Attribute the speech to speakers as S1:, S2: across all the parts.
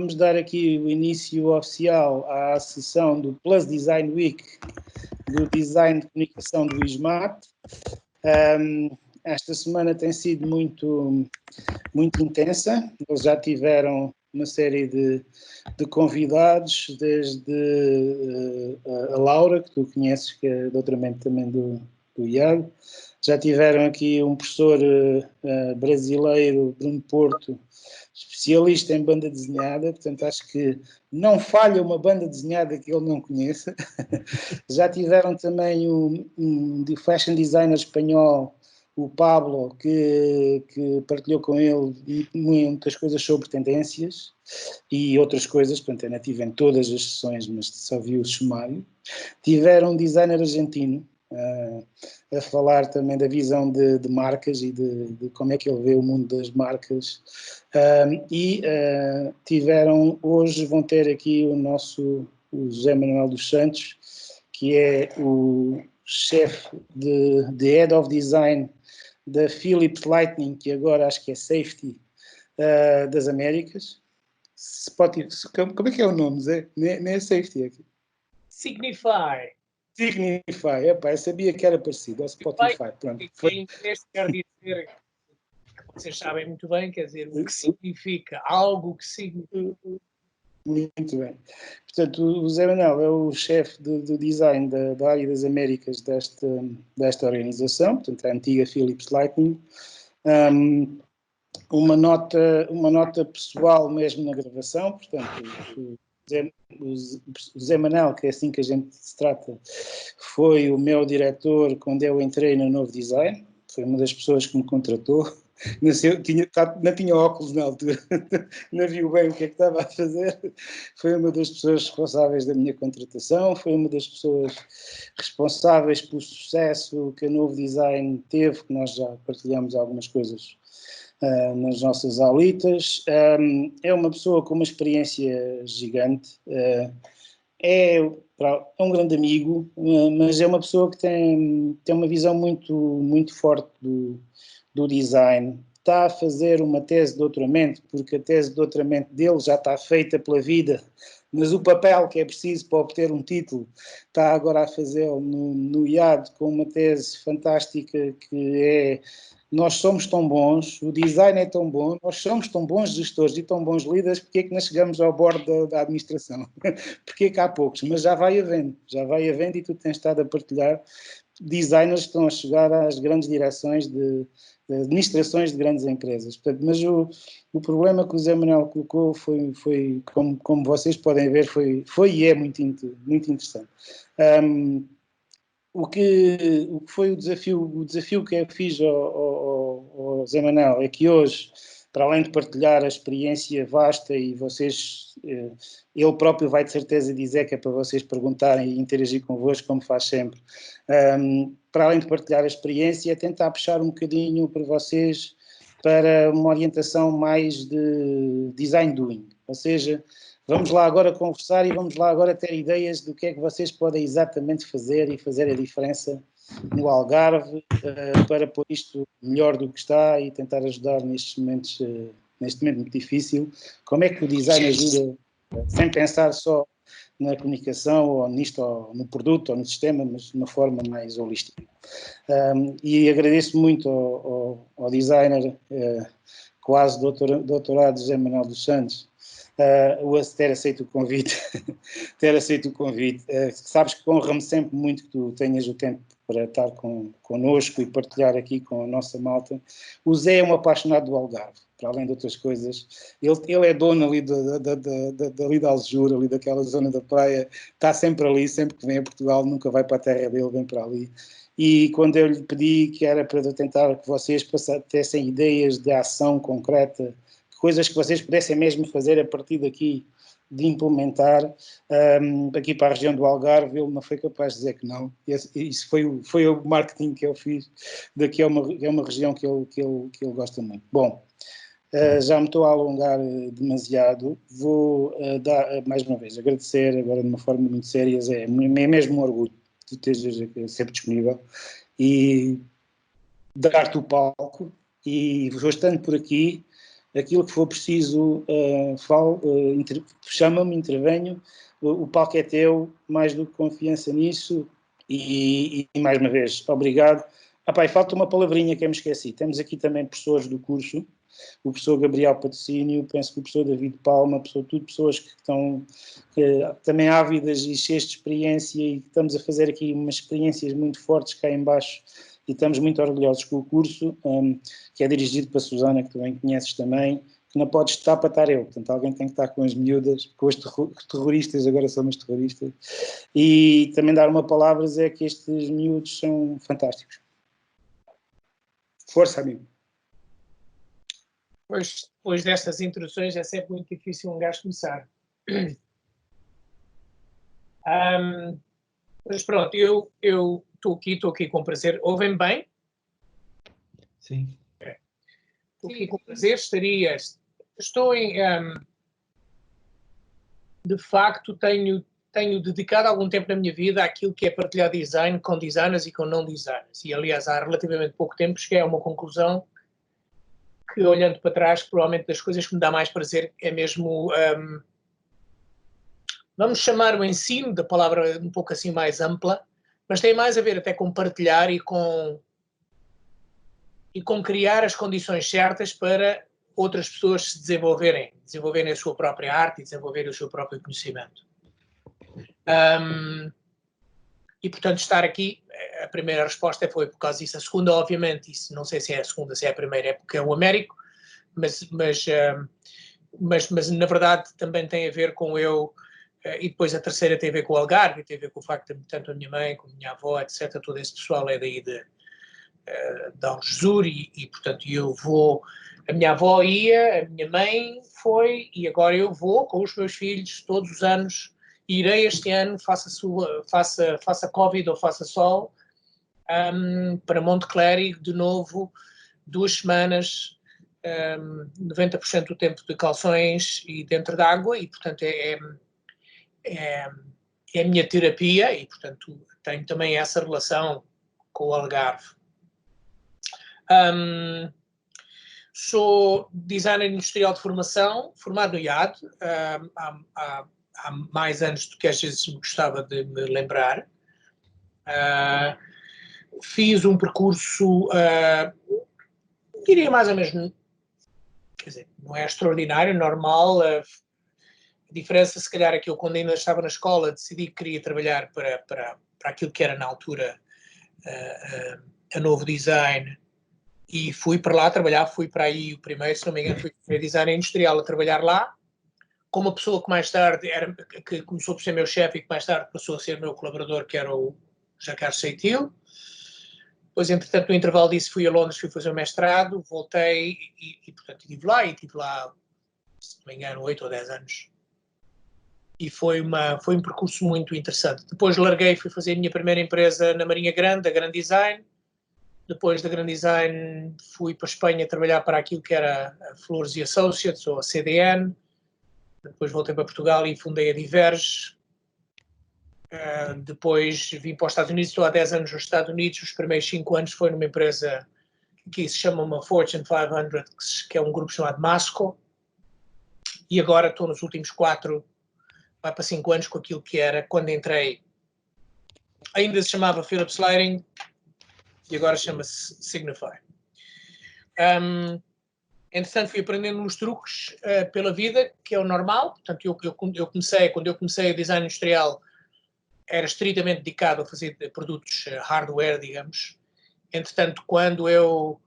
S1: vamos dar aqui o início oficial à sessão do Plus Design Week do Design de Comunicação do ISMAT. Esta semana tem sido muito intensa. Eles já tiveram uma série de convidados, desde a Laura, que tu conheces, que é doutoramento também do IAG. Já tiveram aqui um professor brasileiro, Bruno Porto, especialista em banda desenhada, portanto acho que não falha uma banda desenhada que ele não conheça. Já tiveram também um fashion designer espanhol, o Pablo, que partilhou com ele muitas coisas sobre tendências e outras coisas, portanto eu não estive em todas as sessões, mas só vi o sumário. Tiveram um designer argentino, a falar também da visão de marcas e de como é que ele vê o mundo das marcas. Hoje vão ter aqui o José Manuel dos Santos, que é o chefe de Head of Design da Philips Lightning, que agora acho que é Safety das Américas. Como é que é o nome, Zé? Nem é Safety aqui.
S2: Signify.
S1: Epá, eu sabia que era parecido ao Spotify. Pronto.
S2: Em inglês quer dizer, que vocês sabem muito bem, quer dizer, o que significa, algo que significa.
S1: Muito bem. Portanto, o Zé Manuel é o chefe do design da área das Américas desta organização, portanto, a antiga Philips Lightning. Uma nota pessoal mesmo na gravação, portanto, o Zé Manuel, que é assim que a gente se trata, foi o meu diretor quando eu entrei no Novo Design, foi uma das pessoas que me contratou. Não tinha óculos na altura, não viu bem o que é que estava a fazer. Foi uma das pessoas responsáveis da minha contratação, foi uma das pessoas responsáveis pelo sucesso que a Novo Design teve, que nós já partilhamos algumas coisas nas nossas aulitas. É uma pessoa com uma experiência gigante, é um grande amigo, mas é uma pessoa que tem uma visão muito forte do design. Está a fazer uma tese de doutoramento, porque a tese de doutoramento dele já está feita pela vida, mas o papel que é preciso para obter um título está agora a fazê-lo no IAD, com uma tese fantástica que é: nós somos tão bons, o design é tão bom, nós somos tão bons gestores e tão bons líderes, porque é que nós chegamos ao bordo da administração? Porque é que há poucos? Mas já vai havendo e tu tens estado a partilhar designers que estão a chegar às grandes direções de administrações de grandes empresas. Portanto, mas o problema que o Zé Manuel colocou foi como vocês podem ver, foi e é muito interessante. O que foi o desafio que eu fiz ao Zé Manuel é que hoje, para além de partilhar a experiência vasta, e vocês, ele próprio vai de certeza dizer que é para vocês perguntarem e interagir convosco, como faz sempre, para além de partilhar a experiência, é tentar puxar um bocadinho para vocês para uma orientação mais de design doing, ou seja, vamos lá agora conversar e vamos lá agora ter ideias do que é que vocês podem exatamente fazer e fazer a diferença no Algarve para pôr isto melhor do que está e tentar ajudar neste momento muito difícil. Como é que o design ajuda, sem pensar só na comunicação ou nisto, ou no produto ou no sistema, mas de uma forma mais holística. E agradeço muito ao designer quase doutorado José Manuel dos Santos, ter aceito o convite, sabes que honra-me sempre muito que tu tenhas o tempo para estar connosco e partilhar aqui com a nossa malta. O Zé é um apaixonado do Algarve, para além de outras coisas. Ele é dono ali ali da Aljura, ali daquela zona da praia, está sempre ali, sempre que vem a Portugal, nunca vai para a terra dele, vem para ali. E quando eu lhe pedi que era para tentar que vocês tivessem ideias de ação concreta, coisas que vocês pudessem mesmo fazer a partir daqui, de implementar aqui para a região do Algarve, ele não foi capaz de dizer que não. Isso foi o marketing que eu fiz. Daqui é uma região que ele gosta muito. Bom, já me estou a alongar demasiado. Vou dar, mais uma vez, agradecer agora de uma forma muito séria, Zé. É mesmo um orgulho de teres sempre disponível e dar-te o palco. E vou estando por aqui, aquilo que for preciso, chama-me, intervenho, o palco é teu, mais do que confiança nisso, e mais uma vez, obrigado. E falta uma palavrinha que eu me esqueci, temos aqui também professores do curso, o professor Gabriel Patrocínio, penso que o professor David Palma, pessoas que estão também ávidas e cheias de experiência, e estamos a fazer aqui umas experiências muito fortes cá em baixo, e estamos muito orgulhosos com o curso, que é dirigido para a Susana, que tu bem conheces também, que não pode estar para estar eu, portanto alguém tem que estar com as miúdas, com os terroristas, agora somos terroristas, e também dar uma palavra é que estes miúdos são fantásticos. Força, amigo.
S2: Pois, depois destas introduções é sempre muito difícil um gajo começar. Mas pronto, eu estou aqui com prazer. Ouvem bem?
S3: Sim.
S2: Estou aqui com prazer. Estou em... de facto, tenho dedicado algum tempo na minha vida àquilo que é partilhar design com designers e com não designers. E, aliás, há relativamente pouco tempo cheguei a uma conclusão que, olhando para trás, provavelmente das coisas que me dá mais prazer é mesmo, vamos chamar o ensino, da palavra um pouco assim mais ampla, mas tem mais a ver até com partilhar e com criar as condições certas para outras pessoas se desenvolverem a sua própria arte e desenvolverem o seu próprio conhecimento. E, portanto, estar aqui, a primeira resposta foi por causa disso. A segunda, obviamente, isso não sei se é a segunda, se é a primeira, é porque é o Américo, mas na verdade também tem a ver com eu, e depois a terceira tem a ver com o Algarve, tem a ver com o facto de tanto a minha mãe como a minha avó, etc., todo esse pessoal é daí de Algesur, e portanto eu vou, a minha avó ia, a minha mãe foi, e agora eu vou com os meus filhos todos os anos. Irei este ano, faça Covid ou faça sol, para Monte Clérigo, de novo, 2 semanas, 90% do tempo de calções e dentro d'água, e portanto é a minha terapia, e portanto tenho também essa relação com o Algarve. Sou designer industrial de formação, formado no IAD, há mais anos do que às vezes gostava de me lembrar. Fiz um percurso, diria mais ou menos, quer dizer, não é extraordinário, normal. A diferença, se calhar, é que eu, quando ainda estava na escola, decidi que queria trabalhar para aquilo que era na altura a Novo Design, e fui para lá trabalhar. Fui para aí o primeiro, se não me engano, fui designer industrial a trabalhar lá, com uma pessoa que mais tarde que começou por ser meu chefe e que mais tarde passou a ser meu colaborador, que era o Jacques Seitil. Depois, entretanto, no intervalo disso, fui a Londres, fui fazer o mestrado, voltei e portanto, estive lá, se não me engano, 8 ou 10 anos. E foi um percurso muito interessante. Depois larguei, fui fazer a minha primeira empresa na Marinha Grande, a Grand Design. Depois da Grand Design, fui para a Espanha trabalhar para aquilo que era a Flores e Associates, ou a CDN. Depois voltei para Portugal e fundei a Diverge. Depois vim para os Estados Unidos, estou há 10 anos nos Estados Unidos. Os primeiros 5 anos foi numa empresa que se chama uma Fortune 500, que é um grupo chamado Masco. E agora estou nos últimos 4, vai para 5 anos com aquilo que era quando entrei. Ainda se chamava Philips Lighting e agora chama-se Signify. Entretanto, fui aprendendo uns truques pela vida, que é o normal. Portanto, quando eu comecei a design industrial, era estritamente dedicado a fazer produtos hardware, digamos. Entretanto, quando eu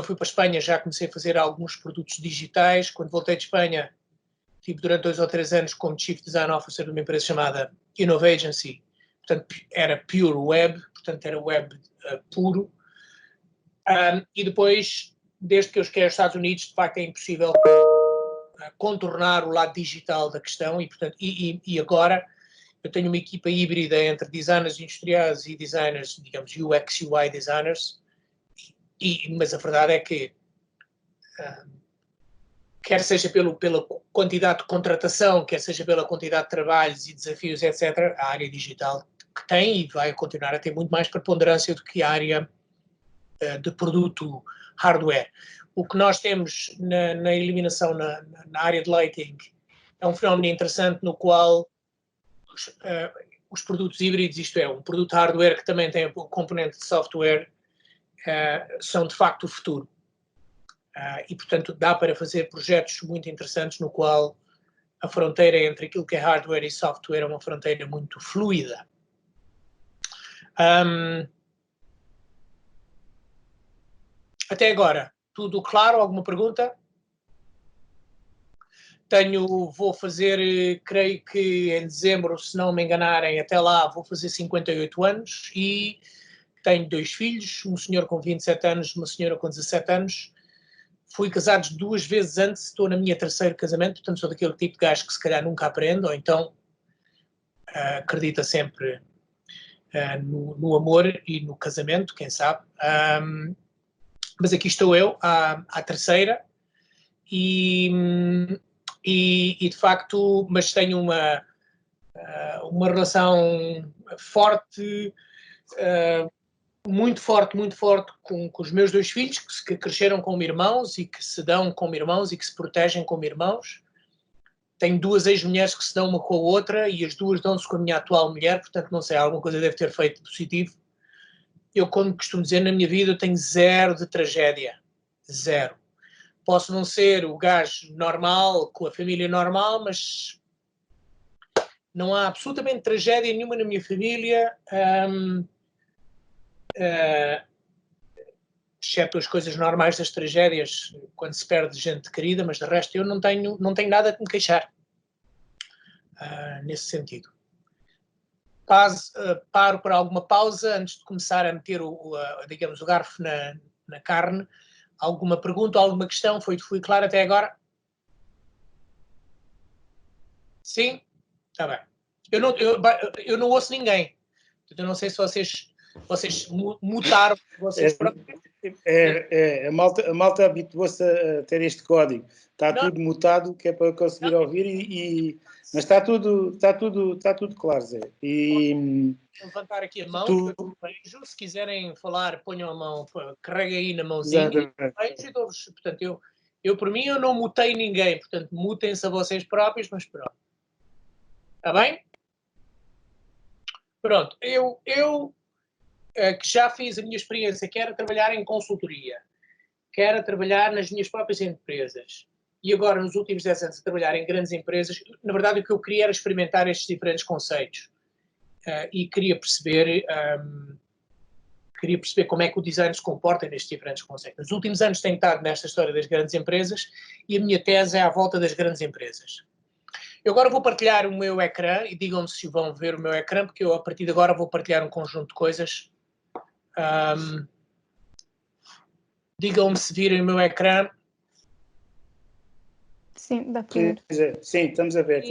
S2: fui para a Espanha, já comecei a fazer alguns produtos digitais. Quando voltei de Espanha, tive durante 2 ou 3 anos como Chief Design Officer de uma empresa chamada Innovagency. Portanto, era pure web, portanto, era web puro. E depois, desde que eu cheguei aos Estados Unidos, de facto é impossível contornar o lado digital da questão, e portanto, e agora eu tenho uma equipa híbrida entre designers industriais e designers, digamos, UX, UI designers, mas a verdade é que, quer seja pela quantidade de contratação, quer seja pela quantidade de trabalhos e desafios, etc., a área digital que tem e vai continuar a ter muito mais preponderância do que a área de produto hardware. O que nós temos na eliminação na área de lighting é um fenómeno interessante no qual os produtos híbridos, isto é, um produto hardware que também tem o componente de software, são de facto o futuro. E, portanto, dá para fazer projetos muito interessantes no qual a fronteira entre aquilo que é hardware e software é uma fronteira muito fluida. Até agora, tudo claro? Alguma pergunta? Vou fazer, creio que em dezembro, se não me enganarem, até lá vou fazer 58 anos e tenho 2 filhos, um senhor com 27 anos, uma senhora com 17 anos. Fui casado 2 vezes antes, estou na minha 3º casamento, portanto sou daquele tipo de gajo que se calhar nunca aprende, ou então acredita sempre no amor e no casamento, quem sabe. Mas aqui estou eu, à 3ª, e de facto, mas tenho uma relação forte, muito forte com os meus 2 filhos, que cresceram como irmãos e que se dão como irmãos e que se protegem como irmãos. Tenho 2 ex-mulheres que se dão uma com a outra e as 2 dão-se com a minha atual mulher, portanto, não sei, alguma coisa deve ter feito positivo. Eu, como costumo dizer, na minha vida eu tenho 0 de tragédia. 0. Posso não ser o gajo normal, com a família normal, mas não há absolutamente tragédia nenhuma na minha família, exceto as coisas normais das tragédias, quando se perde gente querida, mas de resto eu não tenho nada que me queixar nesse sentido. Paro para alguma pausa antes de começar a meter digamos, o garfo na carne. Alguma pergunta, alguma questão? Fui claro até agora? Sim? Está bem. Eu não ouço ninguém. Eu não sei se vocês mutaram vocês próprios.
S1: A malta habituou-se a ter este código. Está tudo mutado, que é para eu conseguir ouvir, mas está tudo claro, Zé.
S2: Vou levantar aqui a mão, que eu vejo. Se quiserem falar, ponham a mão, carreguem aí na mãozinha. E dou-vos. Portanto, eu por mim, eu não mutei ninguém. Portanto, mutem-se a vocês próprios, mas pronto. Está bem? Pronto. Eu que já fiz a minha experiência, quero trabalhar em consultoria, quero trabalhar nas minhas próprias empresas e agora nos últimos 10 anos a trabalhar em grandes empresas. Na verdade o que eu queria era experimentar estes diferentes conceitos e queria perceber como é que o design se comporta nestes diferentes conceitos. Nos últimos anos tenho estado nesta história das grandes empresas e a minha tese é à volta das grandes empresas. Eu agora vou partilhar o meu ecrã e digam-me se vão ver o meu ecrã, porque eu a partir de agora vou partilhar um conjunto de coisas. Digam-me se virem o meu ecrã.
S4: Sim, dá para ver.
S1: Sim, estamos a ver.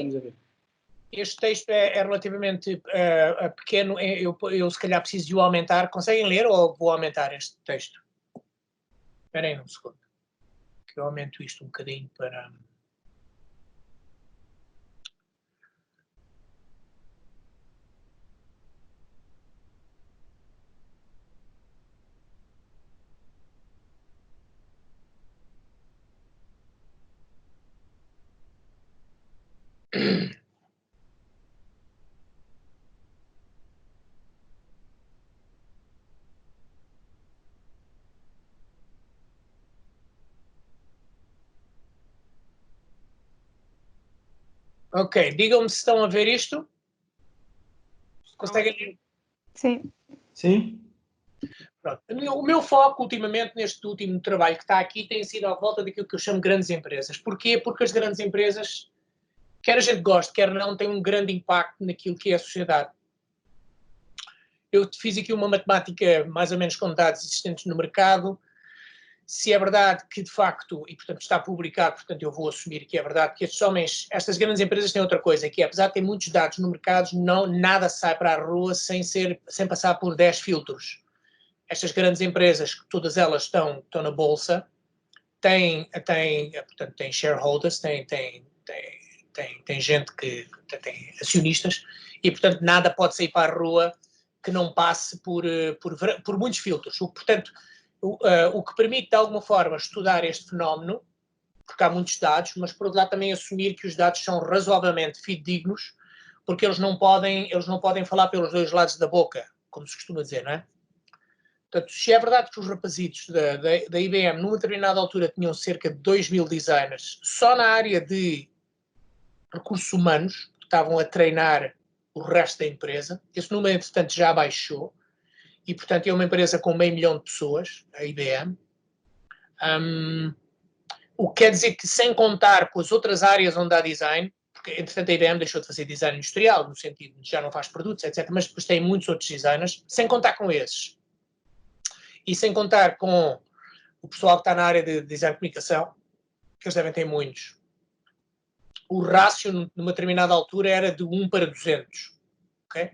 S2: Este texto é relativamente pequeno. Eu se calhar preciso de o aumentar. Conseguem ler ou vou aumentar este texto? Espera aí um segundo. Que eu aumento isto um bocadinho para... Ok, digam-me se estão a ver isto. Conseguem ler?
S4: Sim.
S3: Sim.
S2: Pronto. O meu foco, ultimamente, neste último trabalho que está aqui, tem sido à volta daquilo que eu chamo de grandes empresas. Porquê? Porque as grandes empresas, quer a gente goste, quer não, têm um grande impacto naquilo que é a sociedade. Eu fiz aqui uma matemática mais ou menos com dados existentes no mercado. Se é verdade que, de facto, e portanto está publicado, portanto eu vou assumir que é verdade, que estas grandes empresas têm outra coisa, que é, apesar de ter muitos dados no mercado, nada sai para a rua sem passar por 10 filtros. Estas grandes empresas, todas elas estão na bolsa, têm shareholders, têm gente que tem acionistas, e portanto nada pode sair para a rua que não passe por muitos filtros. Portanto, o que permite, de alguma forma, estudar este fenómeno, porque há muitos dados, mas, por outro lado, também assumir que os dados são razoavelmente fidedignos, porque eles não podem falar pelos dois lados da boca, como se costuma dizer, não é? Portanto, se é verdade que os rapazitos da IBM, numa determinada altura, tinham cerca de 2.000 designers, só na área de recursos humanos, que estavam a treinar o resto da empresa, esse número, entretanto, já baixou, e, portanto, é uma empresa com 500 mil de pessoas, a IBM. O que quer dizer que, sem contar com as outras áreas onde há design, porque, entretanto, a IBM deixou de fazer design industrial, no sentido de já não faz produtos, etc., mas depois tem muitos outros designers, sem contar com esses. E sem contar com o pessoal que está na área de design de comunicação, que eles devem ter muitos. O rácio, numa determinada altura, era de 1 para 200. Okay?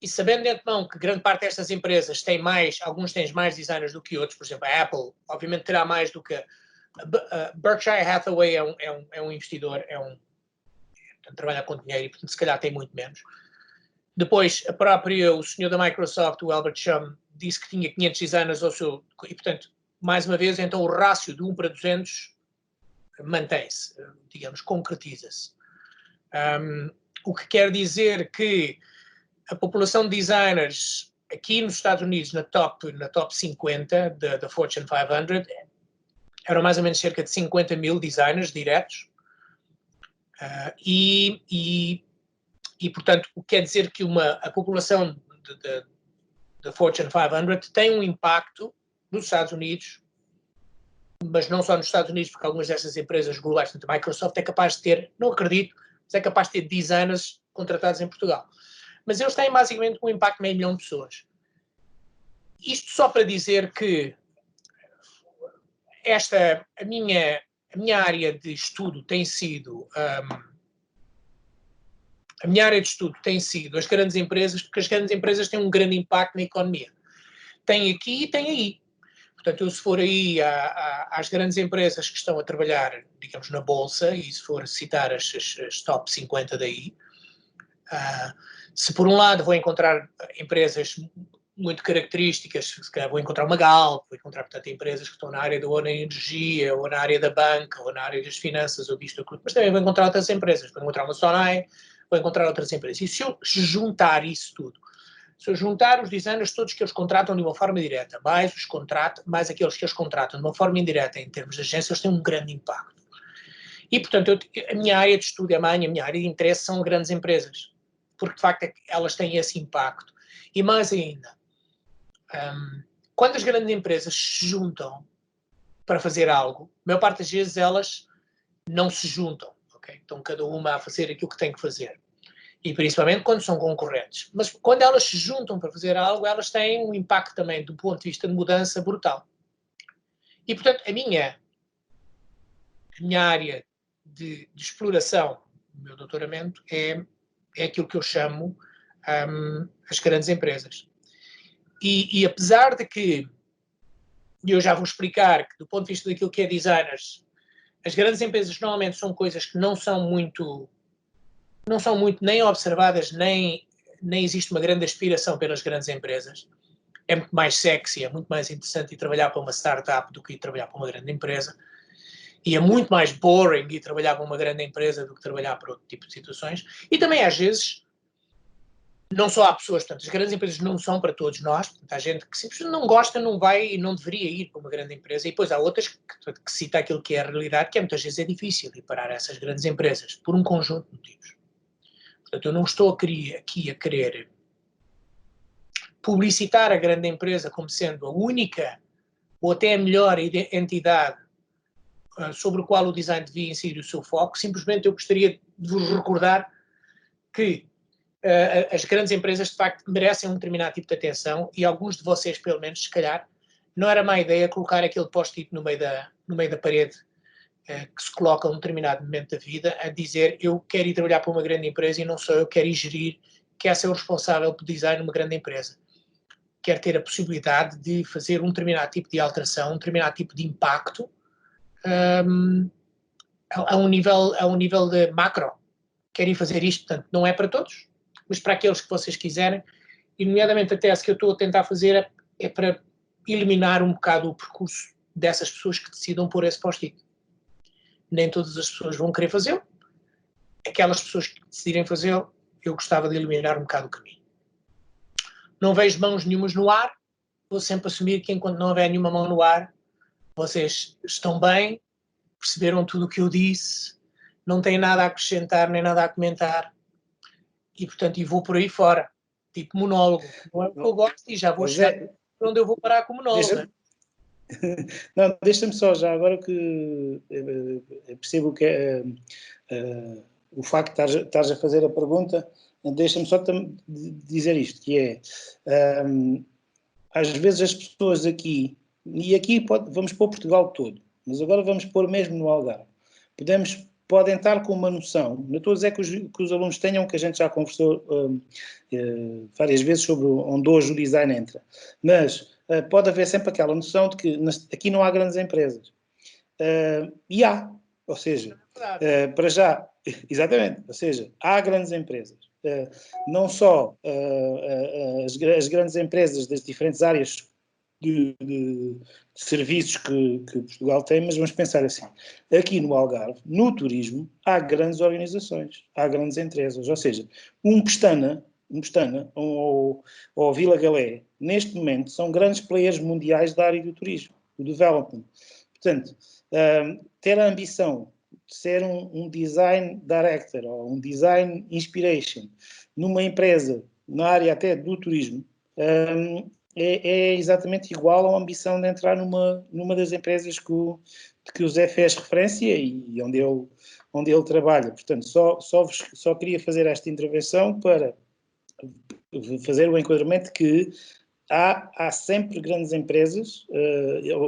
S2: E sabendo de antemão que grande parte destas empresas tem mais, alguns têm mais designers do que outros, por exemplo, a Apple, obviamente, terá mais do que a Berkshire Hathaway é um investidor, trabalha com dinheiro e, portanto, se calhar tem muito menos. Depois, o senhor da Microsoft, o Albert Chum, disse que tinha 500 designers ao seu... E, portanto, mais uma vez, então o rácio de 1 para 200 mantém-se, digamos, concretiza-se. O que quer dizer que a população de designers aqui nos Estados Unidos, na top 50 da Fortune 500, eram mais ou menos cerca de 50 mil designers diretos. Portanto, o que quer dizer que a população da Fortune 500 tem um impacto nos Estados Unidos, mas não só nos Estados Unidos, porque algumas dessas empresas globais, portanto, a Microsoft é capaz de ter, não acredito, mas é capaz de ter designers contratados em Portugal. Mas eles têm basicamente um impacto de 500 mil de pessoas. Isto só para dizer que a minha área de estudo tem sido as grandes empresas, porque as grandes empresas têm um grande impacto na economia. Tem aqui e tem aí. Portanto, eu, se for aí às grandes empresas que estão a trabalhar, digamos, na Bolsa, e se for citar as top 50 daí, se por um lado vou encontrar empresas muito características, se calhar vou encontrar uma Galp, vou encontrar, portanto, empresas que estão na área da energia, ou na área da banca, ou na área das finanças, ou disto, mas também vou encontrar outras empresas, vou encontrar uma Sonai, vou encontrar outras empresas. E se eu juntar isso tudo, se eu juntar os designers todos que eles contratam de uma forma direta, mais aqueles que eles contratam de uma forma indireta em termos de agência, eles têm um grande impacto. E, portanto, a minha área de estudo, a minha área de interesse são grandes empresas, porque, de facto, elas têm esse impacto. E mais ainda, quando as grandes empresas se juntam para fazer algo, a maior parte das vezes elas não se juntam, okay? Então cada uma a fazer aquilo que tem que fazer. E principalmente quando são concorrentes. Mas quando elas se juntam para fazer algo, elas têm um impacto também, do ponto de vista de mudança, brutal. E, portanto, a minha área de exploração, o meu doutoramento, é aquilo que eu chamo as grandes empresas. E apesar de que, eu já vou explicar que do ponto de vista daquilo que é designers, as grandes empresas normalmente são coisas que não são muito nem observadas, nem existe uma grande aspiração pelas grandes empresas. É muito mais sexy, é muito mais interessante ir trabalhar para uma startup do que ir trabalhar para uma grande empresa. E é muito mais boring ir trabalhar para uma grande empresa do que trabalhar para outro tipo de situações. E também, às vezes, não só há pessoas, portanto, as grandes empresas não são para todos nós, portanto, há gente que simplesmente não gosta, não vai e não deveria ir para uma grande empresa, e depois há outras que cita aquilo que é a realidade, que muitas vezes é difícil ir parar a essas grandes empresas, por um conjunto de motivos. Portanto, eu não estou aqui a querer publicitar a grande empresa como sendo a única ou até a melhor entidade sobre o qual o design devia incidir o seu foco. Simplesmente eu gostaria de vos recordar que as grandes empresas, de facto, merecem um determinado tipo de atenção, e alguns de vocês, pelo menos, se calhar, não era má ideia colocar aquele post-it no meio da parede que se coloca a um determinado momento da vida, a dizer: eu quero ir trabalhar para uma grande empresa e não só eu quero ir gerir, quero ser o responsável por design numa grande empresa. Quero ter a possibilidade de fazer um determinado tipo de alteração, um determinado tipo de impacto a um nível de macro. Quero ir fazer isto, portanto, não é para todos, mas para aqueles que vocês quiserem, e nomeadamente a tese que eu estou a tentar fazer é para eliminar um bocado o percurso dessas pessoas que decidam pôr esse post-it. Nem todas as pessoas vão querer fazê-lo. Aquelas pessoas que decidirem fazê-lo, eu gostava de eliminar um bocado o caminho. Não vejo mãos nenhumas no ar, vou sempre assumir que enquanto não houver nenhuma mão no ar, vocês estão bem, perceberam tudo o que eu disse, não têm nada a acrescentar nem nada a comentar, e portanto vou por aí fora, tipo monólogo. Não é o que eu gosto e já vou chegar para onde eu vou parar com o monólogo.
S1: Não, deixa-me só, já agora que percebo que é o facto de estares a fazer a pergunta, deixa-me só dizer isto, que é, às vezes as pessoas aqui, e aqui vamos pôr Portugal todo, mas agora vamos pôr mesmo no Algarve, podem estar com uma noção, não estou a dizer que os alunos tenham, que a gente já conversou várias vezes sobre onde hoje o design entra, mas pode haver sempre aquela noção de que aqui não há grandes empresas. E há, ou seja, para já, exatamente, ou seja, há grandes empresas. Não só as grandes empresas das diferentes áreas de serviços que Portugal tem, mas vamos pensar assim, aqui no Algarve, no turismo, há grandes organizações, há grandes empresas, ou seja, um Pestana ou Vila Galé, neste momento, são grandes players mundiais da área do turismo, do development. Portanto, ter a ambição de ser um design director ou um design inspiration numa empresa, na área até do turismo, é exatamente igual à ambição de entrar numa das empresas que o Zé fez referência e onde ele trabalha. Portanto, só queria fazer esta intervenção para fazer o enquadramento que há sempre grandes empresas,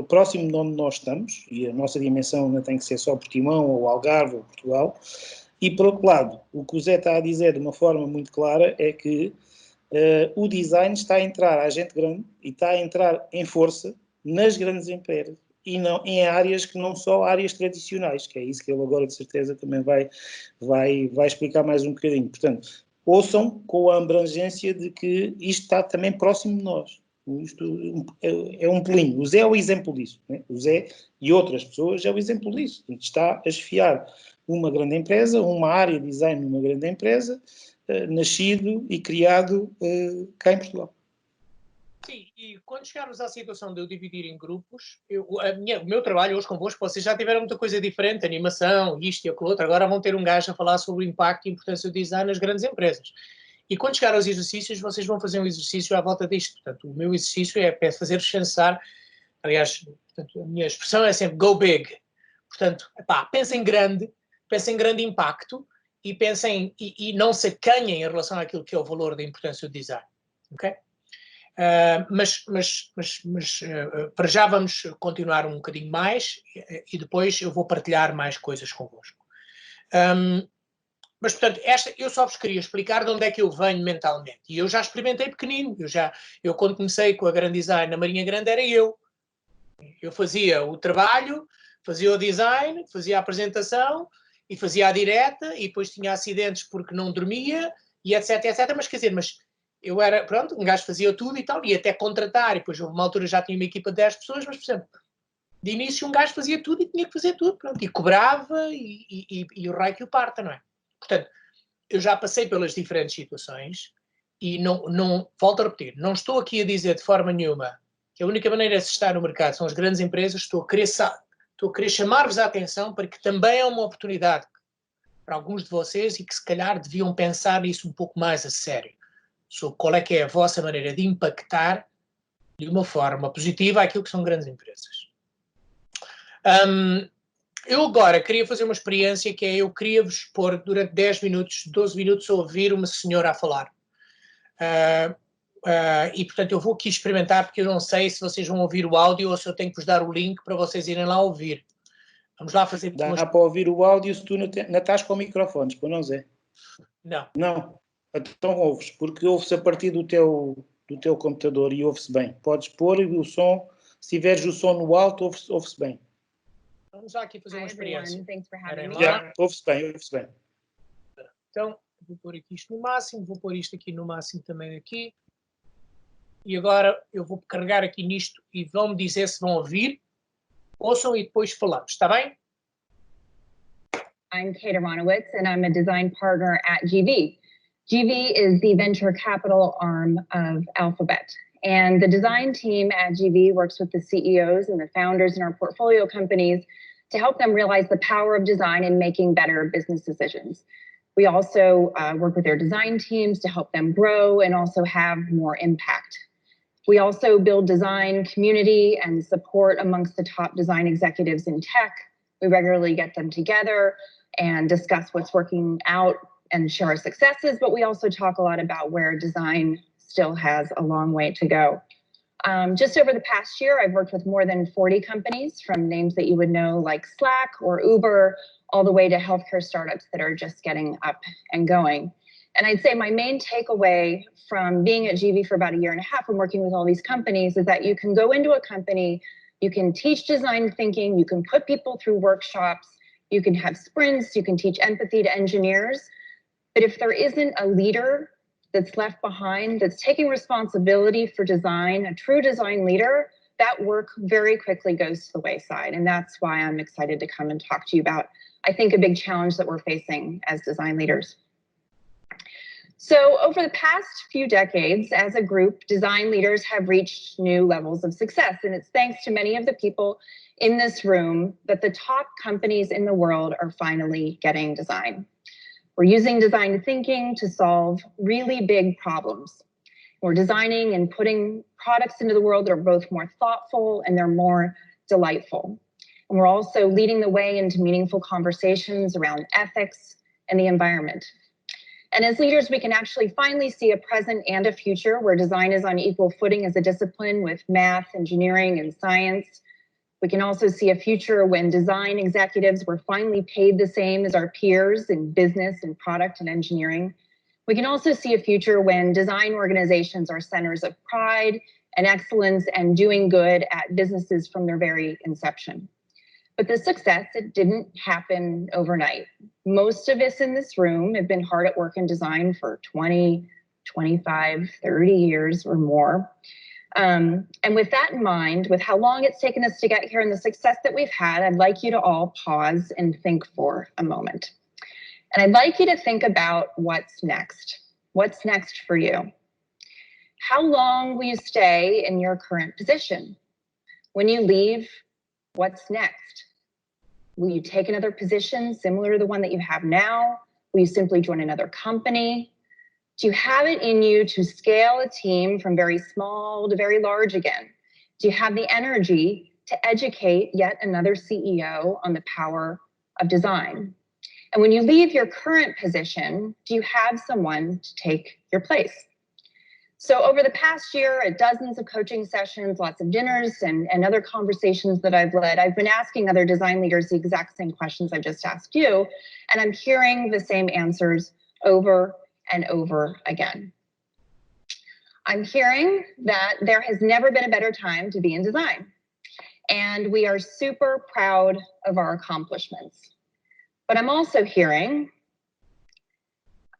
S1: próximo de onde nós estamos, e a nossa dimensão não tem que ser só Portimão, ou Algarve, ou Portugal, e por outro lado, o que o Zé está a dizer de uma forma muito clara é que o design está a entrar à gente grande e está a entrar em força nas grandes empresas e não em áreas que não são áreas tradicionais, que é isso que ele agora de certeza também vai explicar mais um bocadinho. Portanto, ouçam com a abrangência de que isto está também próximo de nós. Isto é um pelinho. O Zé é o exemplo disso. Né? O Zé e outras pessoas é o exemplo disso. Está a esfiar uma grande empresa, uma área de design numa grande empresa, nascido e criado cá em Portugal.
S2: Sim, e quando chegarmos à situação de eu dividir em grupos, o meu trabalho hoje convosco, vocês já tiveram muita coisa diferente, animação, isto e aquilo outro, agora vão ter um gajo a falar sobre o impacto e a importância do design nas grandes empresas. E quando chegar aos exercícios, vocês vão fazer um exercício à volta disto. Portanto, o meu exercício é fazer-vos pensar, aliás, portanto, a minha expressão é sempre go big. Portanto, pensem em grande impacto e pensem, e não se acanhem em relação àquilo que é o valor da importância do design. Ok? Mas para já vamos continuar um bocadinho mais e depois eu vou partilhar mais coisas convosco. Mas, portanto, eu só vos queria explicar de onde é que eu venho mentalmente. E eu já experimentei pequenino. Eu quando comecei com a Grand Design na Marinha Grande, era eu. Eu fazia o trabalho, fazia o design, fazia a apresentação e fazia a direta e depois tinha acidentes porque não dormia e etc, etc. Mas, quer dizer, eu era, pronto, um gajo fazia tudo e tal, e até contratar, e depois houve uma altura já tinha uma equipa de 10 pessoas, mas, por exemplo, de início um gajo fazia tudo e tinha que fazer tudo, pronto, e cobrava e o raio que o parta, não é? Portanto, eu já passei pelas diferentes situações e não volto a repetir, não estou aqui a dizer de forma nenhuma que a única maneira de se estar no mercado são as grandes empresas, estou a querer chamar-vos a atenção para que também é uma oportunidade para alguns de vocês e que se calhar deviam pensar nisso um pouco mais a sério. Sobre qual é que é a vossa maneira de impactar de uma forma positiva aquilo que são grandes empresas. Eu agora queria fazer uma experiência que é, eu queria vos pôr durante 10 minutos, 12 minutos a ouvir uma senhora a falar. E portanto eu vou aqui experimentar porque eu não sei se vocês vão ouvir o áudio ou se eu tenho que vos dar o link para vocês irem lá ouvir. Vamos lá fazer...
S1: Dá para ouvir o áudio se tu não estás com microfones, para não, Zé?
S2: Não.
S1: Não. Então ouves, porque ouve-se a partir do teu computador e ouve-se bem. Podes pôr o som, se tiveres o som no alto, ouve-se bem.
S2: Vamos já aqui fazer uma experiência.
S1: Ouve-se bem.
S2: Então, vou pôr aqui isto no máximo, vou pôr isto aqui no máximo também aqui. e agora eu vou carregar aqui nisto e vão-me dizer se vão ouvir. Ouçam e depois falamos, está bem?
S5: I'm Kate Aronowitz, and I'm a design partner at GV. GV is the venture capital arm of Alphabet. And the design team at GV works with the CEOs and the founders in our portfolio companies to help them realize the power of design in making better business decisions. We also work with their design teams to help them grow and also have more impact. We also build design community and support amongst the top design executives in tech. We regularly get them together and discuss what's working out and share our successes, but we also talk a lot about where design still has a long way to go. Just over the past year, I've worked with more than 40 companies, from names that you would know like Slack or Uber, all the way to healthcare startups that are just getting up and going. And I'd say my main takeaway from being at GV for about a year and a half and working with all these companies is that you can go into a company, you can teach design thinking, you can put people through workshops, you can have sprints, you can teach empathy to engineers. But if there isn't a leader that's left behind, that's taking responsibility for design, a true design leader, that work very quickly goes to the wayside. And that's why I'm excited to come and talk to you about, I think, a big challenge that we're facing as design leaders. So over the past few decades, as a group, design leaders have reached new levels of success. And it's thanks to many of the people in this room that the top companies in the world are finally getting design. We're using design thinking to solve really big problems. We're designing and putting products into the world that are both more thoughtful and they're more delightful. And we're also leading the way into meaningful conversations around ethics and the environment. And as leaders, we can actually finally see a present and a future where design is on equal footing as a discipline with math, engineering, and science. We can also see a future when design executives were finally paid the same as our peers in business and product and engineering. We can also see a future when design organizations are centers of pride and excellence and doing good at businesses from their very inception. But the success, it didn't happen overnight. Most of us in this room have been hard at work in design for 20, 25, 30 years or more. And with that in mind, with how long it's taken us to get here and the success that we've had, I'd like you to all pause and think for a moment. And I'd like you to think about what's next. What's next for you? How long will you stay in your current position? When you leave, what's next? Will you take another position similar to the one that you have now? Will you simply join another company? Do you have it in you to scale a team from very small to very large again? Do you have the energy to educate yet another CEO on the power of design? And when you leave your current position, do you have someone to take your place? So over the past year, at dozens of coaching sessions, lots of dinners and other conversations that I've led, I've been asking other design leaders the exact same questions I've just asked you, and I'm hearing the same answers over and over again. I'm hearing that there has never been a better time to be in design, and we are super proud of our accomplishments. But I'm also hearing,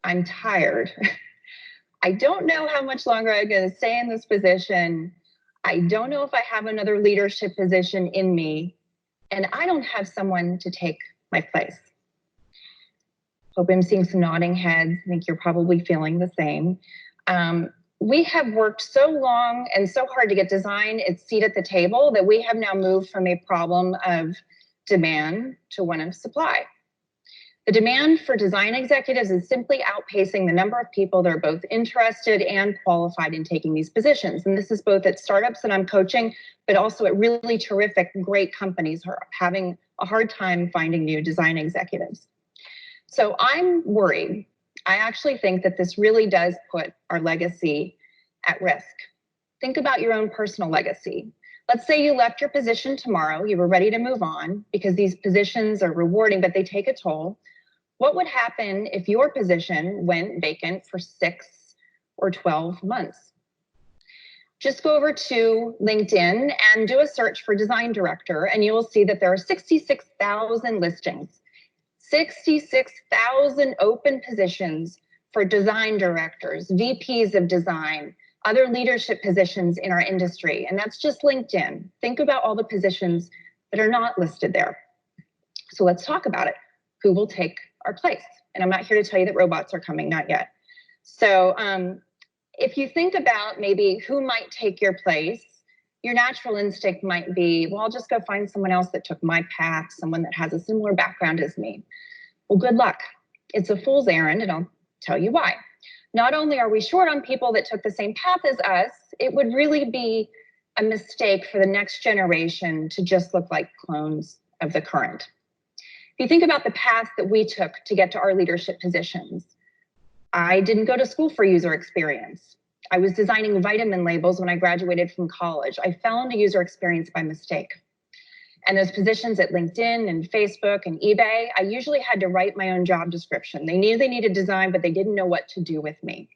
S5: I'm tired. I don't know how much longer I'm going to stay in this position. I don't know if I have another leadership position in me, and I don't have someone to take my place. Hope I'm seeing some nodding heads. I think you're probably feeling the same. We have worked so long and so hard to get design its seat at the table that we have now moved from a problem of demand to one of supply. The demand for design executives is simply outpacing the number of people that are both interested and qualified in taking these positions. And this is both at startups that I'm coaching, but also at really terrific, great companies who are having a hard time finding new design executives. So I'm worried. I actually think that this really does put our legacy at risk. Think about your own personal legacy. Let's say you left your position tomorrow, you were ready to move on because these positions are rewarding, but they take a toll. What would happen if your position went vacant for 6 or 12 months? Just go over to LinkedIn and do a search for design director, and you will see that there are 66,000 listings, 66,000 open positions for design directors, VPs of design, other leadership positions in our industry, and that's just LinkedIn. Think about all the positions that are not listed there. So let's talk about it. Who will take our place? And I'm not here to tell you that robots are coming, not yet. So if you think about maybe who might take your place, your natural instinct might be, well, I'll just go find someone else that took my path, someone that has a similar background as me. Well, good luck. It's a fool's errand, and I'll tell you why. Not only are we short on people that took the same path as us, it would really be a mistake for the next generation to just look like clones of the current. If you think about the path that we took to get to our leadership positions, I didn't go to school for user experience. I was designing vitamin labels when I graduated from college. I fell into user experience by mistake. And those positions at LinkedIn and Facebook and eBay, I usually had to write my own job description. They knew they needed design, but they didn't know what to do with me.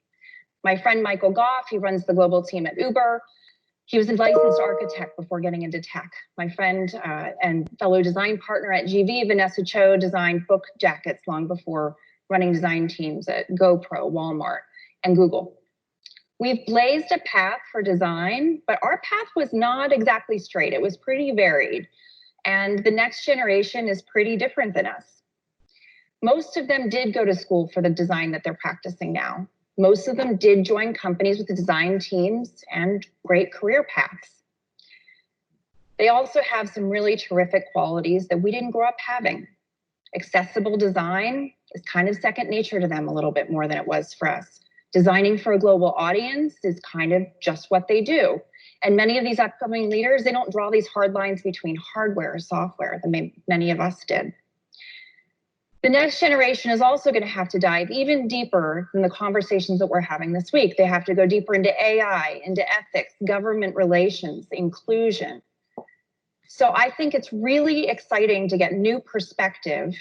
S5: My friend Michael Goff, he runs the global team at Uber. He was a licensed architect before getting into tech. My friend and fellow design partner at GV, Vanessa Cho, designed book jackets long before running design teams at GoPro, Walmart, and Google. We've blazed a path for design, but our path was not exactly straight. It was pretty varied. And the next generation is pretty different than us. Most of them did go to school for the design that they're practicing now. Most of them did join companies with the design teams and great career paths. They also have some really terrific qualities that we didn't grow up having. Accessible design is kind of second nature to them a little bit more than it was for us. Designing for a global audience is kind of just what they do. And many of these upcoming leaders, they don't draw these hard lines between hardware or software that many of us did. The next generation is also going to have to dive even deeper than the conversations that we're having this week. They have to go deeper into AI, into ethics, government relations, inclusion. So I think it's really exciting to get new perspective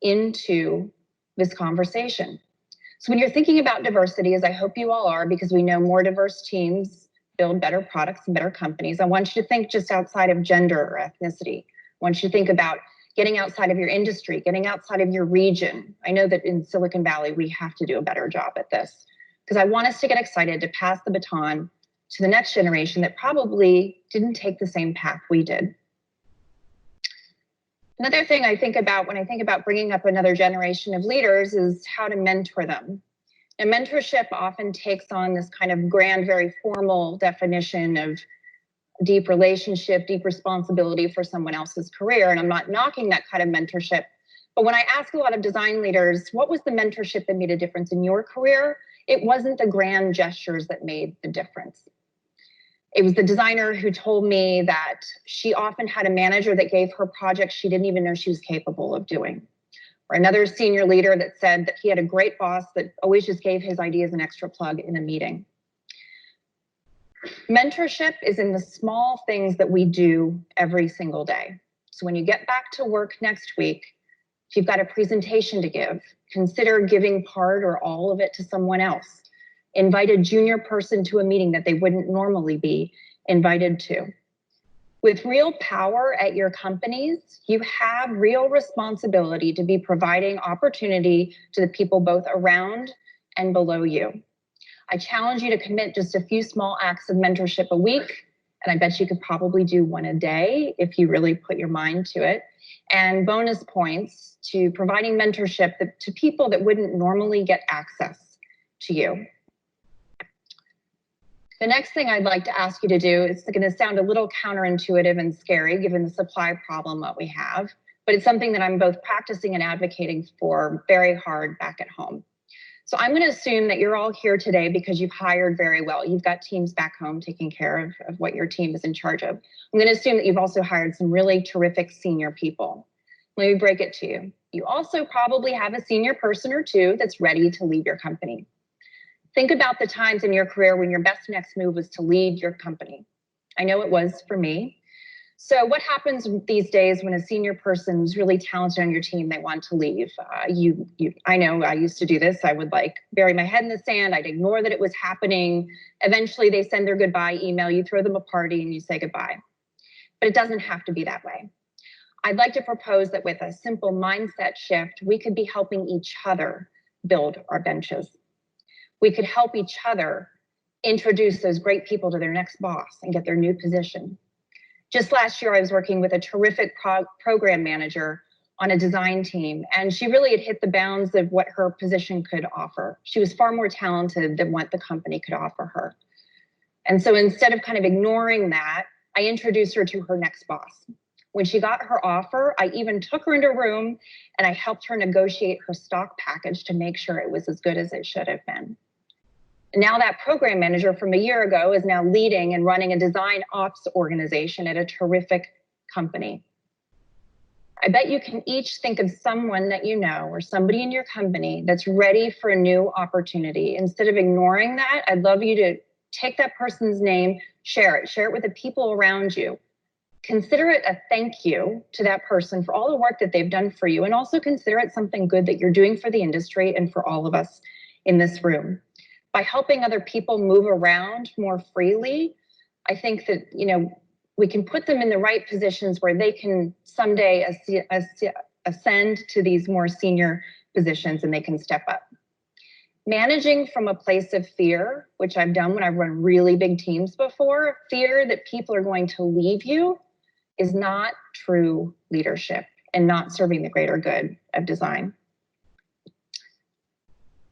S5: into this conversation. So when you're thinking about diversity, as I hope you all are, because we know more diverse teams build better products and better companies, I want you to think just outside of gender or ethnicity. I want you to think about getting outside of your industry, getting outside of your region. I know that in Silicon Valley, we have to do a better job at this, because I want us to get excited to pass the baton to the next generation that probably didn't take the same path we did. Another thing I think about when I think about bringing up another generation of leaders is how to mentor them. And mentorship often takes on this kind of grand, very formal definition of deep relationship, deep responsibility for someone else's career. And I'm not knocking that kind of mentorship. But when I ask a lot of design leaders, what was the mentorship that made a difference in your career? It wasn't the grand gestures that made the difference. It was the designer who told me that she often had a manager that gave her projects she didn't even know she was capable of doing. Or another senior leader that said that he had a great boss that always just gave his ideas an extra plug in a meeting. Mentorship is in the small things that we do every single day. So when you get back to work next week, if you've got a presentation to give, consider giving part or all of it to someone else. Invite a junior person to a meeting that they wouldn't normally be invited to. With real power at your companies, you have real responsibility to be providing opportunity to the people both around and below you. I challenge you to commit just a few small acts of mentorship a week, and I bet you could probably do one a day if you really put your mind to it. And bonus points to providing mentorship to people that wouldn't normally get access to you. The next thing I'd like to ask you to do is going to sound a little counterintuitive and scary given the supply problem that we have, but it's something that I'm both practicing and advocating for very hard back at home. So I'm going to assume that you're all here today because you've hired very well. You've got teams back home taking care of what your team is in charge of. I'm going to assume that you've also hired some really terrific senior people. Let me break it to you. You also probably have a senior person or two that's ready to leave your company. Think about the times in your career when your best next move was to lead your company. I know it was for me. So what happens these days when a senior person is really talented on your team, they want to leave? I know I used to do this. I would bury my head in the sand. I'd ignore that it was happening. Eventually they send their goodbye email, you throw them a party and you say goodbye. But it doesn't have to be that way. I'd like to propose that with a simple mindset shift, we could be helping each other build our benches. We could help each other introduce those great people to their next boss and get their new position. Just last year, I was working with a terrific program manager on a design team, and she really had hit the bounds of what her position could offer. She was far more talented than what the company could offer her. And so instead of kind of ignoring that, I introduced her to her next boss. When she got her offer, I even took her into a room and I helped her negotiate her stock package to make sure it was as good as it should have been. And now that program manager from a year ago is now leading and running a design ops organization at a terrific company. I bet you can each think of someone that you know or somebody in your company that's ready for a new opportunity. Instead of ignoring that, I'd love you to take that person's name, share it with the people around you. Consider it a thank you to that person for all the work that they've done for you, and also consider it something good that you're doing for the industry and for all of us in this room. By helping other people move around more freely, I think that, you know, we can put them in the right positions where they can someday ascend to these more senior positions and they can step up. Managing from a place of fear, which I've done when I've run really big teams before, fear that people are going to leave you, is not true leadership and not serving the greater good of design.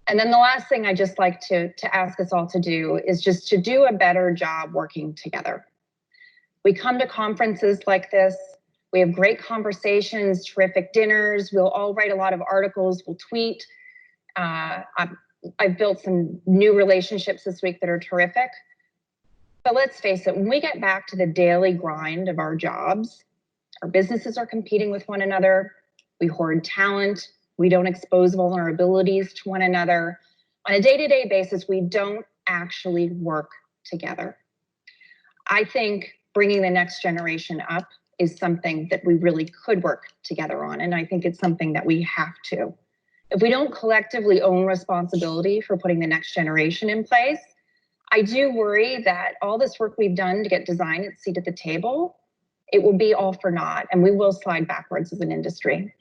S5: And then the last thing I just like to ask us all to do is just to do a better job working together. We come to conferences like this, we have great conversations, terrific dinners, we'll all write a lot of articles, we'll tweet. I've built some new relationships this week that are terrific. But let's face it, when we get back to the daily grind of our jobs, our businesses are competing with one another, we hoard talent, we don't expose vulnerabilities to one another. On a day-to-day basis, we don't actually work together. I think bringing the next generation up is something that we really could work together on, and I think it's something that we have to. If we don't collectively own responsibility for putting the next generation in place, I do worry that all this work we've done to get design its seat at the table, it will be all for naught, and we will slide backwards as an industry.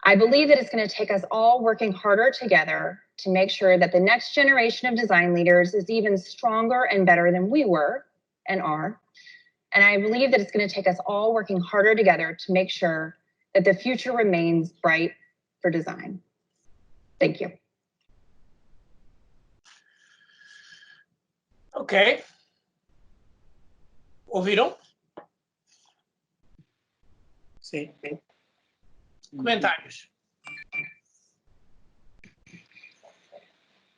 S5: I believe that it's going to take us all working harder together to make sure that the next generation of design leaders is even stronger and better than we were and are. And I believe that it's going to take us all working harder together to make sure that the future remains bright for design. Thank you.
S2: Ok. Ouviram?
S1: Sim.
S2: Comentários.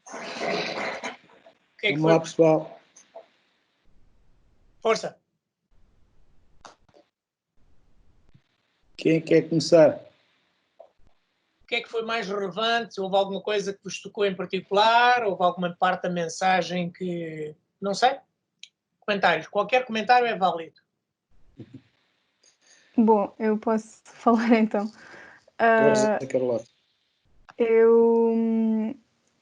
S2: O que é que
S1: Vamos
S2: foi?
S1: lá, pessoal.
S2: Força.
S1: Quem quer começar?
S2: O que é que foi mais relevante? Houve alguma coisa que vos tocou em particular? Houve alguma parte da mensagem que... Não sei. Comentários. Qualquer comentário é válido.
S4: Bom, eu posso falar então.
S1: Força, Carlota.
S4: Eu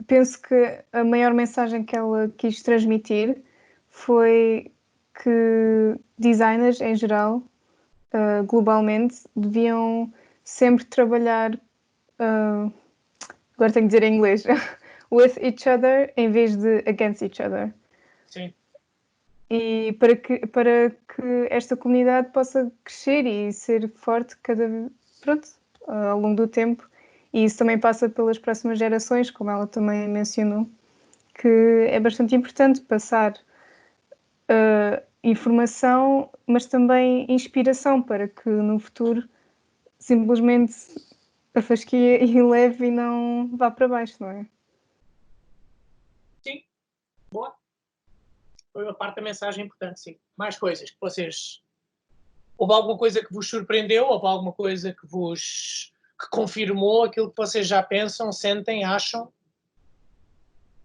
S4: penso que a maior mensagem que ela quis transmitir foi que designers em geral, globalmente, deviam sempre trabalhar, agora tenho que dizer em inglês, with each other em vez de against each other.
S2: Sim.
S4: E para que esta comunidade possa crescer e ser forte ao longo do tempo. E isso também passa pelas próximas gerações, como ela também mencionou, que é bastante importante passar informação, mas também inspiração para que no futuro simplesmente a fasquia e leve e não vá para baixo, não é?
S2: Sim. Boa. Foi uma parte da mensagem importante, sim. Mais coisas que vocês... Houve alguma coisa que vos surpreendeu? Houve alguma coisa que que confirmou aquilo que vocês já pensam, sentem, acham?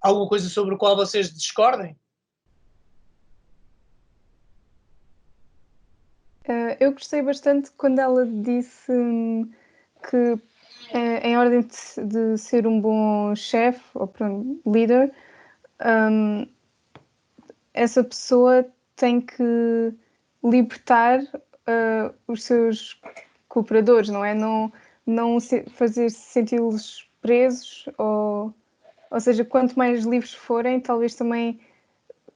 S2: Alguma coisa sobre o qual vocês discordem?
S4: Eu gostei bastante quando ela disse que em ordem de ser um bom chefe ou líder, essa pessoa tem que libertar os seus cooperadores, não é? Não fazer senti-los presos ou Ou seja, quanto mais livres forem, talvez também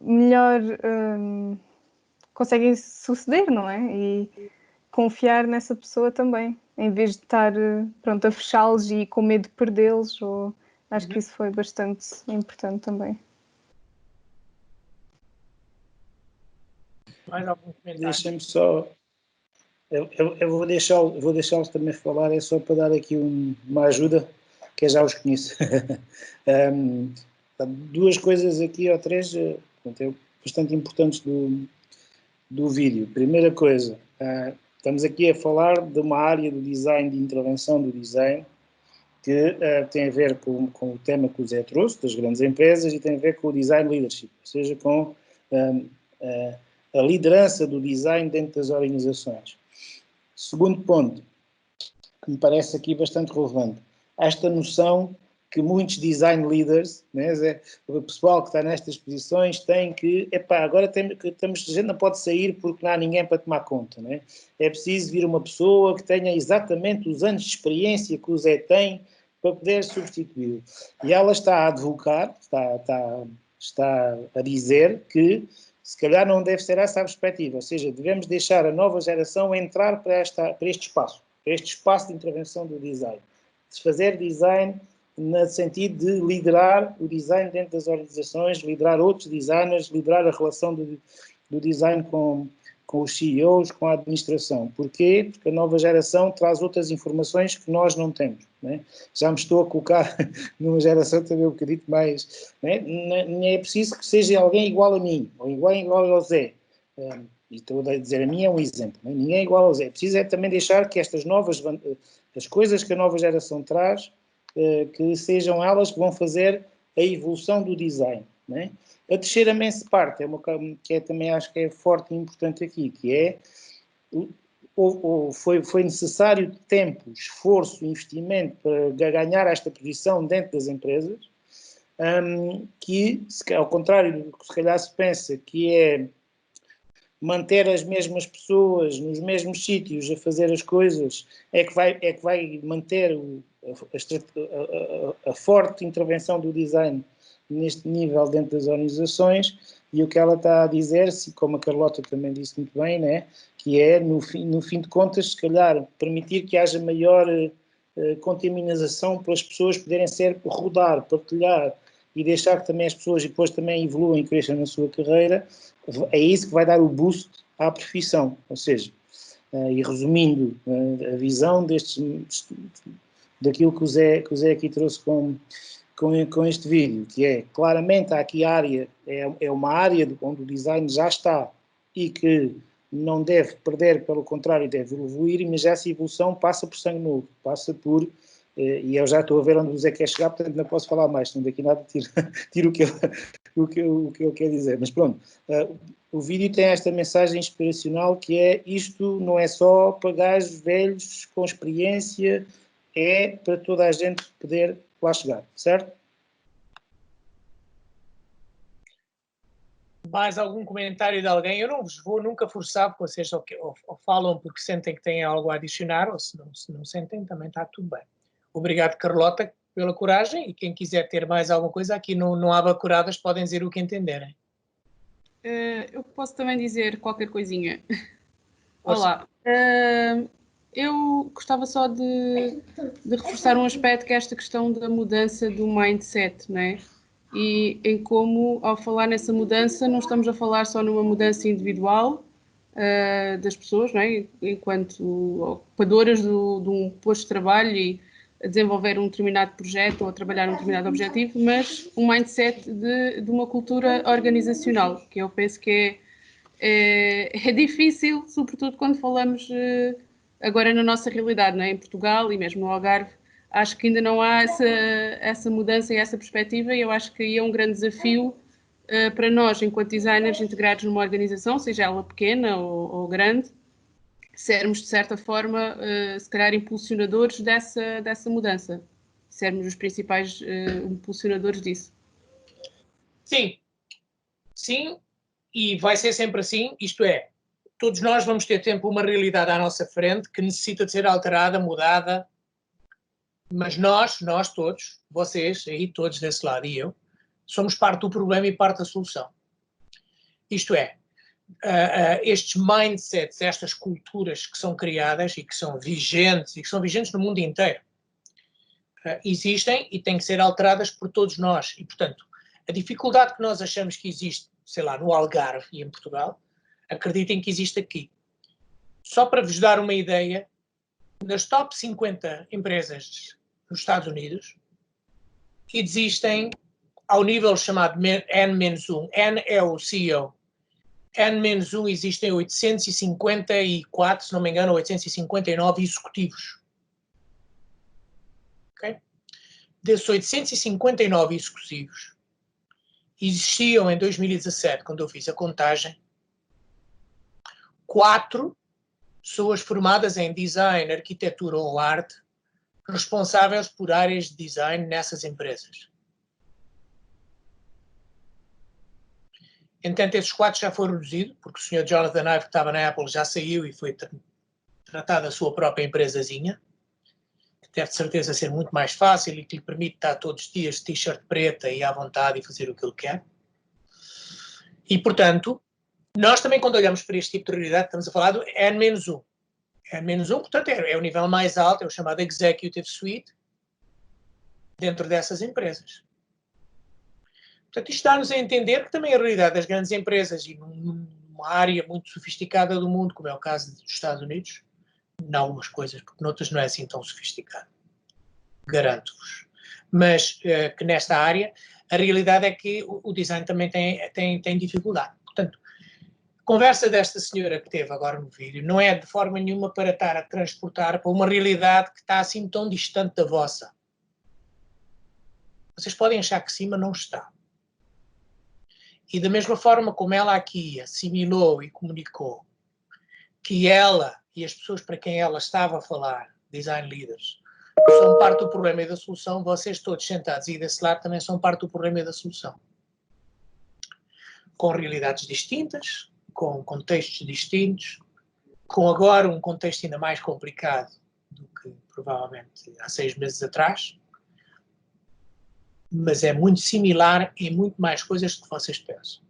S4: melhor conseguem suceder, não é? E confiar nessa pessoa também, em vez de estar pronto, a fechá-los e com medo de perdê-los. Acho que isso foi bastante importante também.
S2: Mais algum comentário?
S1: Deixem-me só... Eu vou deixá-los também falar, é só para dar aqui uma ajuda, que eu já os conheço. Duas coisas aqui, ou três, bastante importantes do vídeo. Primeira coisa, estamos aqui a falar de uma área do design, de intervenção do design, que tem a ver com o tema que o Zé trouxe, das grandes empresas, e tem a ver com o design leadership, ou seja, com a liderança do design dentro das organizações. Segundo ponto, que me parece aqui bastante relevante, esta noção que muitos design leaders, né, o pessoal que está nestas posições tem que, agora a gente não pode sair porque não há ninguém para tomar conta, né? É preciso vir uma pessoa que tenha exatamente os anos de experiência que o Zé tem para poder substituí-lo. E ela está a advocar, está a dizer que se calhar não deve ser essa a perspectiva, ou seja, devemos deixar a nova geração entrar para este espaço de intervenção do design, de fazer design no sentido de liderar o design dentro das organizações, liderar outros designers, liderar a relação do design com os CEOs, com a administração. Porquê? Porque a nova geração traz outras informações que nós não temos, né? Já me estou a colocar numa geração também um bocadinho mais... Né? Não é preciso que seja alguém igual a mim, ou igual ao Zé. E estou a dizer, a mim é um exemplo. Né? Ninguém é igual ao Zé. É preciso também deixar que estas as coisas que a nova geração traz, que sejam elas que vão fazer a evolução do design, né? A terceira parte, que também acho que é forte e importante aqui, que é, foi necessário tempo, esforço, investimento para ganhar esta posição dentro das empresas, que, ao contrário do que se calhar se pensa, que é manter as mesmas pessoas nos mesmos sítios a fazer as coisas, é que vai manter a forte intervenção do design neste nível dentro das organizações. E o que ela está a dizer, como a Carlota também disse muito bem, né, que é, no fim de contas, se calhar, permitir que haja maior contaminação para as pessoas poderem rodar, partilhar e deixar que também as pessoas depois também evoluem e cresçam na sua carreira. É isso que vai dar o boost à profissão. Ou seja, e resumindo a visão daquilo que o Zé aqui trouxe com este vídeo, que é, claramente, há aqui área, é uma área onde o design já está e que não deve perder, pelo contrário, deve evoluir, mas essa evolução passa por sangue novo, passa por, e eu já estou a ver onde o Zé quer chegar, portanto não posso falar mais, senão daqui nada tiro o que ele quer dizer. Mas pronto, o vídeo tem esta mensagem inspiracional que é, isto não é só para gajos velhos com experiência, é para toda a gente poder lá chegar, certo?
S2: Mais algum comentário de alguém? Eu não vos vou nunca forçar, porque vocês ou falam porque sentem que têm algo a adicionar, ou se não sentem, também está tudo bem. Obrigado, Carlota, pela coragem, e quem quiser ter mais alguma coisa, aqui no Abacuradas podem dizer o que entenderem.
S6: Eu posso também dizer qualquer coisinha. Olá. Eu gostava só de reforçar um aspecto, que é esta questão da mudança do mindset, não é? E em como, ao falar nessa mudança, não estamos a falar só numa mudança individual das pessoas, não é? Enquanto ocupadoras de um posto de trabalho e a desenvolver um determinado projeto ou a trabalhar um determinado objetivo, mas um mindset de uma cultura organizacional, que eu penso que é difícil, sobretudo quando falamos agora na nossa realidade, não é? Em Portugal e mesmo no Algarve, acho que ainda não há essa mudança e essa perspectiva, e eu acho que aí é um grande desafio para nós, enquanto designers integrados numa organização, seja ela pequena ou grande, sermos, de certa forma, se calhar impulsionadores dessa mudança, sermos os principais impulsionadores disso.
S2: Sim, e vai ser sempre assim, isto é, todos nós vamos ter tempo uma realidade à nossa frente que necessita de ser alterada, mudada, Mas nós todos, vocês aí todos desse lado e eu, somos parte do problema e parte da solução. Isto é, estes mindsets, estas culturas que são criadas e que são vigentes no mundo inteiro, existem e têm que ser alteradas por todos nós. E, portanto, a dificuldade que nós achamos que existe, sei lá, no Algarve e em Portugal, acreditem que existe aqui. Só para vos dar uma ideia, nas top 50 empresas nos Estados Unidos, existem, ao nível chamado N-1, N é o CEO, N-1 existem 854, se não me engano, 859 executivos. Okay? Desses 859 executivos, existiam em 2017, quando eu fiz a contagem, 4 pessoas formadas em design, arquitetura ou arte, responsáveis por áreas de design nessas empresas. Entanto, esses 4 já foram reduzidos, porque o Sr. Jonathan Ive, que estava na Apple, já saiu e foi tratar da sua própria empresazinha, que deve de certeza ser muito mais fácil e que lhe permite estar todos os dias de t-shirt preta e à vontade e fazer o que ele quer. E, portanto, nós também, quando olhamos para este tipo de realidade, estamos a falar do N-1. N-1, portanto, é o nível mais alto, é o chamado Executive Suite, dentro dessas empresas. Portanto, isto dá-nos a entender que também a realidade das grandes empresas e numa área muito sofisticada do mundo, como é o caso dos Estados Unidos, em algumas coisas, porque noutras não é assim tão sofisticado. Garanto-vos. Mas que nesta área, a realidade é que o design também tem dificuldade. Portanto, a conversa desta senhora que teve agora no vídeo não é de forma nenhuma para estar a transportar para uma realidade que está assim tão distante da vossa. Vocês podem achar que sim, mas não está. E da mesma forma como ela aqui assimilou e comunicou que ela e as pessoas para quem ela estava a falar, design leaders, são parte do problema e da solução, vocês todos sentados aí desse lado também são parte do problema e da solução. Com realidades distintas, com contextos distintos, com agora um contexto ainda mais complicado do que provavelmente há 6 meses atrás, mas é muito similar em muito mais coisas do que vocês pensam.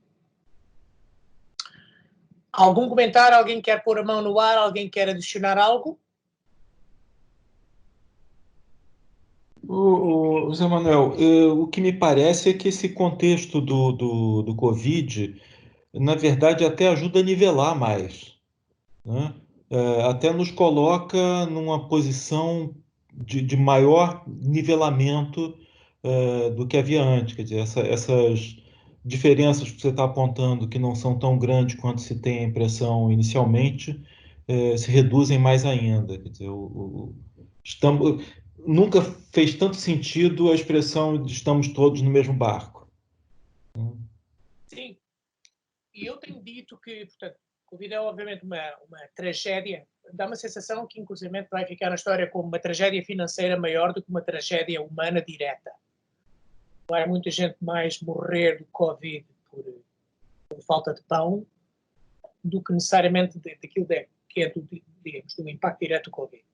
S2: Algum comentário? Alguém quer pôr a mão no ar? Alguém quer adicionar algo?
S3: Zé Manuel, o que me parece é que esse contexto do Covid, na verdade, até ajuda a nivelar mais, né? Até nos coloca numa posição de maior nivelamento do que havia antes. Quer dizer, essas diferenças que você está apontando, que não são tão grandes quanto se tem a impressão inicialmente, se reduzem mais ainda. Quer dizer, nunca fez tanto sentido a expressão de estamos todos no mesmo barco.
S2: Sim. E eu tenho dito que, portanto, a Covid é obviamente uma tragédia. Dá uma sensação que, inclusive, vai ficar na história como uma tragédia financeira maior do que uma tragédia humana direta. Vai muita gente mais morrer do Covid por falta de pão do que necessariamente daquilo que é do impacto direto do Covid.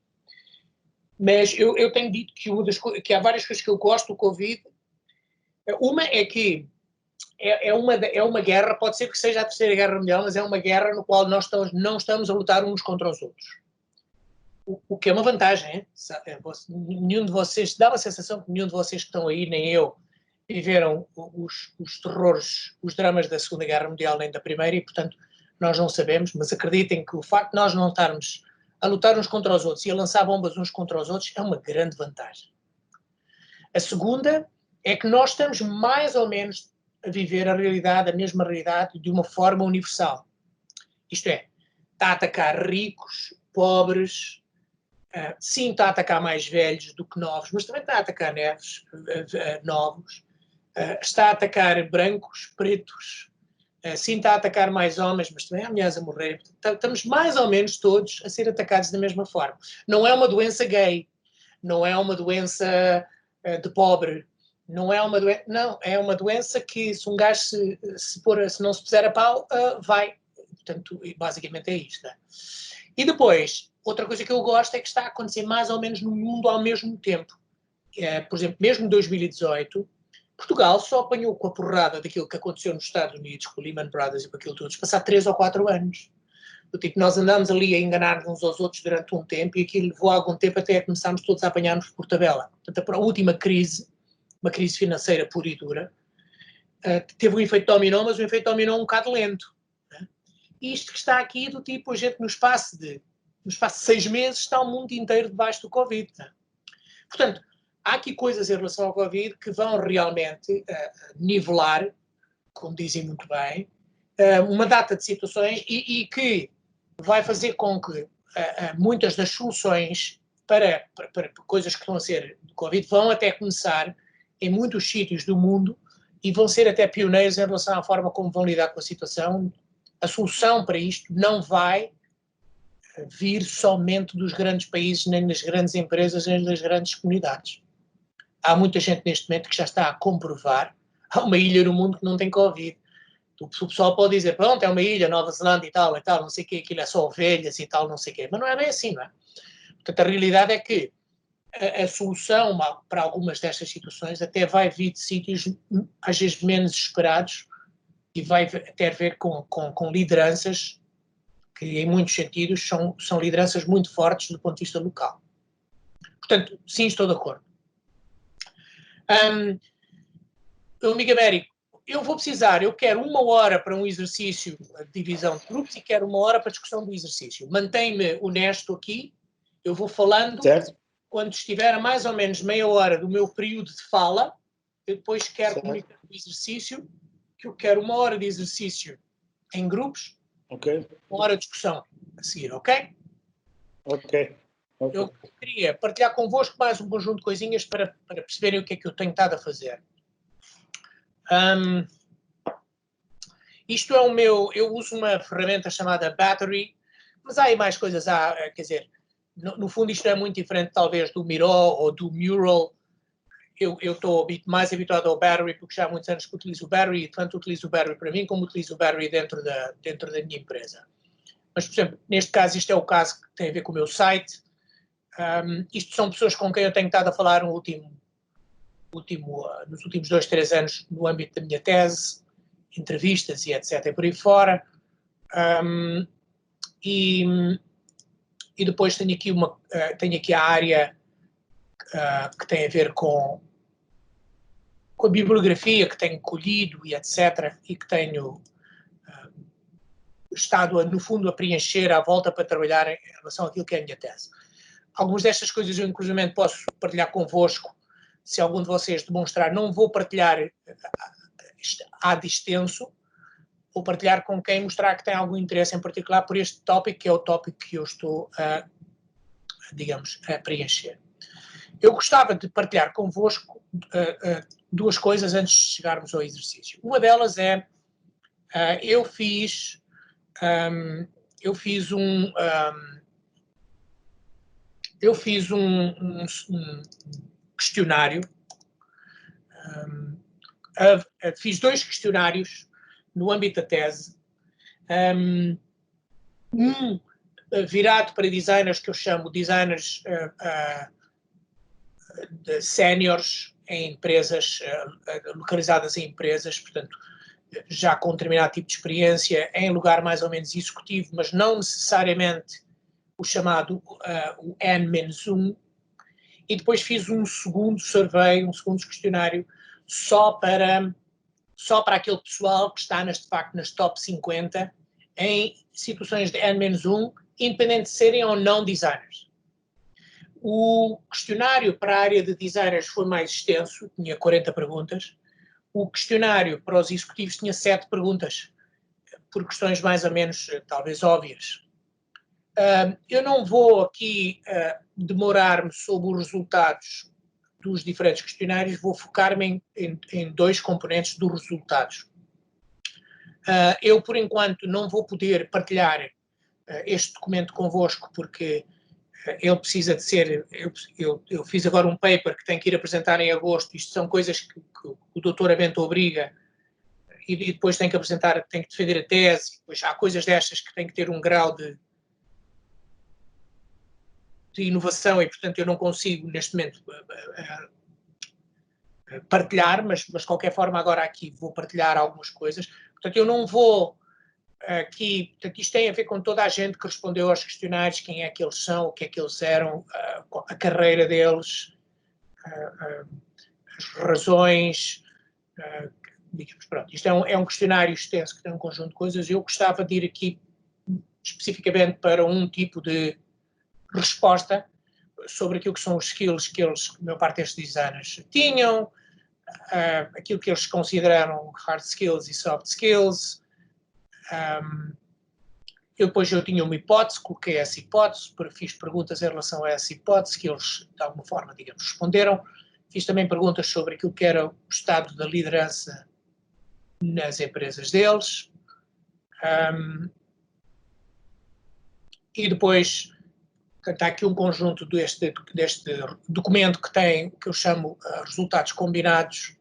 S2: Mas eu tenho dito que há várias coisas que eu gosto do Covid. Uma é que é uma guerra, pode ser que seja a Terceira Guerra Mundial, mas é uma guerra no qual nós não estamos a lutar uns contra os outros. O que é uma vantagem. Hein? Nenhum de vocês, dá uma sensação que nenhum de vocês que estão aí, nem eu, viveram os terrores, os dramas da Segunda Guerra Mundial nem da Primeira e, portanto, nós não sabemos, mas acreditem que o facto de nós não estarmos a lutar uns contra os outros e a lançar bombas uns contra os outros é uma grande vantagem. A segunda é que nós estamos mais ou menos a viver a mesma realidade, de uma forma universal. Isto é, está a atacar ricos, pobres, sim, está a atacar mais velhos do que novos, mas também está a atacar novos, está a atacar brancos, pretos, sim, está a atacar mais homens, mas também há mulheres a morrer. Estamos mais ou menos todos a ser atacados da mesma forma. Não é uma doença gay, não é uma doença de pobre, não é uma doença, não, é uma doença que se um gajo se não se puser a pau, vai. Portanto, basicamente é isto. Né? E depois, outra coisa que eu gosto é que está a acontecer mais ou menos no mundo ao mesmo tempo. por exemplo, mesmo em 2018, Portugal só apanhou com a porrada daquilo que aconteceu nos Estados Unidos, com o Lehman Brothers e com aquilo tudo, passar 3 ou 4 anos. Do tipo, nós andamos ali a enganar uns aos outros durante um tempo e aquilo levou algum tempo até começarmos todos a apanhar-nos por tabela. Portanto, a última crise, uma crise financeira pura e dura, teve um efeito dominó, mas um efeito dominó um bocado lento. Né? E isto que está aqui, do tipo, a gente no espaço de 6 meses está o mundo inteiro debaixo do Covid. Né? Portanto, há aqui coisas em relação ao Covid que vão realmente nivelar, como dizem muito bem, uma data de situações e que vai fazer com que muitas das soluções para coisas que estão a ser do Covid vão até começar em muitos sítios do mundo e vão ser até pioneiros em relação à forma como vão lidar com a situação. A solução para isto não vai vir somente dos grandes países, nem das grandes empresas, nem das grandes comunidades. Há muita gente neste momento que já está a comprovar. Há uma ilha no mundo que não tem Covid. O pessoal pode dizer, pronto, é uma ilha, Nova Zelândia e tal, não sei o quê, aquilo é só ovelhas e tal, não sei o quê. Mas não é bem assim, não é? Portanto, a realidade é que a solução para algumas destas situações até vai vir de sítios, às vezes, menos esperados e vai ter a ver com lideranças que, em muitos sentidos, são lideranças muito fortes do ponto de vista local. Portanto, sim, estou de acordo. Meu amigo Américo, eu quero 1 hora para um exercício de divisão de grupos e quero 1 hora para a discussão do exercício. Mantém-me honesto aqui, eu vou falando, certo. Quando estiver a mais ou menos meia hora do meu período de fala, eu depois quero certo. Comunicar o exercício, que eu quero 1 hora de exercício em grupos, okay. 1 hora de discussão a seguir, ok? Ok. Eu queria partilhar convosco mais um conjunto de coisinhas para perceberem o que é que eu tenho estado a fazer. Isto é o meu, eu uso uma ferramenta chamada Battery, mas há aí mais coisas, quer dizer, no fundo isto é muito diferente talvez do Miro ou do Mural. Eu estou mais habituado ao Battery porque já há muitos anos que utilizo o Battery e tanto utilizo o Battery para mim como utilizo o Battery dentro da minha empresa. Mas, por exemplo, neste caso, isto é o caso que tem a ver com o meu site. Isto são pessoas com quem eu tenho estado a falar nos últimos 2, 3 anos no âmbito da minha tese, entrevistas e etc. e por aí fora. E depois tenho aqui a área que tem a ver com a bibliografia que tenho colhido e etc. E que tenho estado, no fundo, a preencher à volta para trabalhar em relação àquilo que é a minha tese. Algumas destas coisas eu, inclusive, posso partilhar convosco, se algum de vocês demonstrar. Não vou partilhar ad extenso, vou partilhar com quem mostrar que tem algum interesse em particular por este tópico, que é o tópico que eu estou digamos, a preencher. Eu gostava de partilhar convosco 2 coisas antes de chegarmos ao exercício. Uma delas é, eu fiz um questionário, fiz 2 questionários no âmbito da tese, virado para designers que eu chamo designers séniores em empresas, localizadas em empresas, portanto, já com um determinado tipo de experiência, em lugar mais ou menos executivo, mas não necessariamente o chamado o N-1, e depois fiz um segundo survey, um segundo questionário, só para aquele pessoal que está, de facto, nas top 50 em situações de N-1, independente de serem ou não designers. O questionário para a área de designers foi mais extenso, tinha 40 perguntas. O questionário para os executivos tinha 7 perguntas, por questões mais ou menos, talvez, óbvias. Eu não vou aqui demorar-me sobre os resultados dos diferentes questionários, vou focar-me em 2 componentes dos resultados. Eu, por enquanto, não vou poder partilhar este documento convosco, porque ele precisa de ser... Eu fiz agora um paper que tenho que ir apresentar em agosto. Isto são coisas que o doutoramento obriga, e depois tenho que apresentar, tenho que defender a tese, depois há coisas destas que têm que ter um grau de inovação e, portanto, eu não consigo, neste momento, partilhar, mas de qualquer forma agora aqui vou partilhar algumas coisas. Portanto, eu não vou aqui, portanto, isto tem a ver com toda a gente que respondeu aos questionários, quem é que eles são, o que é que eles eram, a carreira deles, as razões, digamos, pronto. Isto é um questionário extenso que tem um conjunto de coisas. Eu gostava de ir aqui especificamente para um tipo de resposta sobre aquilo que são os skills que eles, a maior parte destes designers tinham, aquilo que eles consideraram hard skills e soft skills. Eu tinha uma hipótese, coloquei essa hipótese, fiz perguntas em relação a essa hipótese, que eles, de alguma forma, digamos, responderam. Fiz também perguntas sobre aquilo que era o estado da liderança nas empresas deles. E depois, está aqui um conjunto deste documento que eu chamo resultados combinados.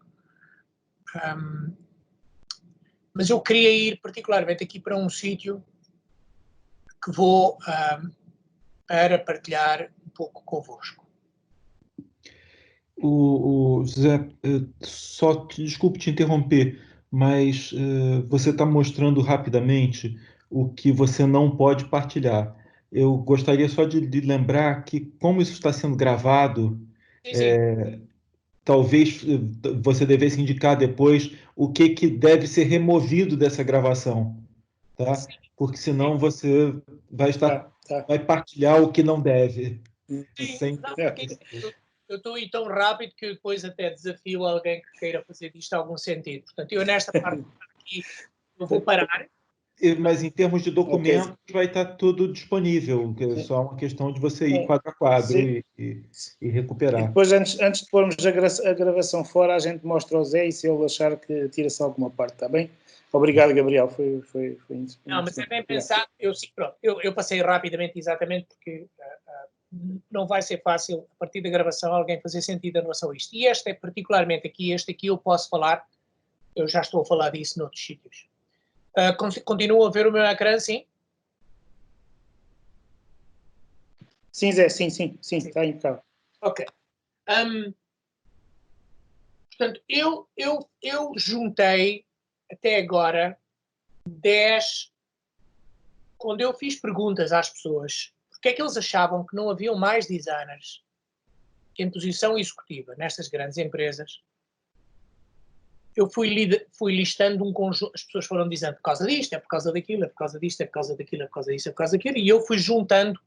S2: Mas eu queria ir particularmente aqui para um sítio que vou para partilhar um pouco convosco.
S3: José, desculpe te interromper, mas você está mostrando rapidamente o que você não pode partilhar. Eu gostaria só de lembrar que, como isso está sendo gravado, talvez você devesse indicar depois o que deve ser removido dessa gravação, tá? Porque senão você vai partilhar o que não deve.
S2: Sim, eu estou aí tão rápido que depois até desafio alguém que queira fazer disto algum sentido. Portanto, eu nesta parte aqui eu vou parar.
S3: Mas em termos de documentos vai estar tudo disponível, é só uma questão de você ir quadro a quadro e recuperar.
S1: E depois, antes de pormos a gravação fora, a gente mostra ao Zé e se ele achar que tira-se alguma parte, está bem? Obrigado, Gabriel, foi
S2: não, mas é bem pensado. Eu passei rapidamente, exatamente porque não vai ser fácil, a partir da gravação, alguém fazer sentido em relação a isto. E este aqui eu posso falar, eu já estou a falar disso noutros sítios. Continuo a ver o meu ecrã, sim?
S1: Sim, Zé, sim, está impecável.
S2: Ok. Portanto, eu juntei até agora 10, quando eu fiz perguntas às pessoas, porque é que eles achavam que não haviam mais designers em posição executiva nestas grandes empresas, eu fui listando um conjunto, as pessoas foram dizendo por causa disto, é por causa daquilo, é por causa disto, é por causa daquilo, é por causa disto, é por causa daquilo, e eu fui juntando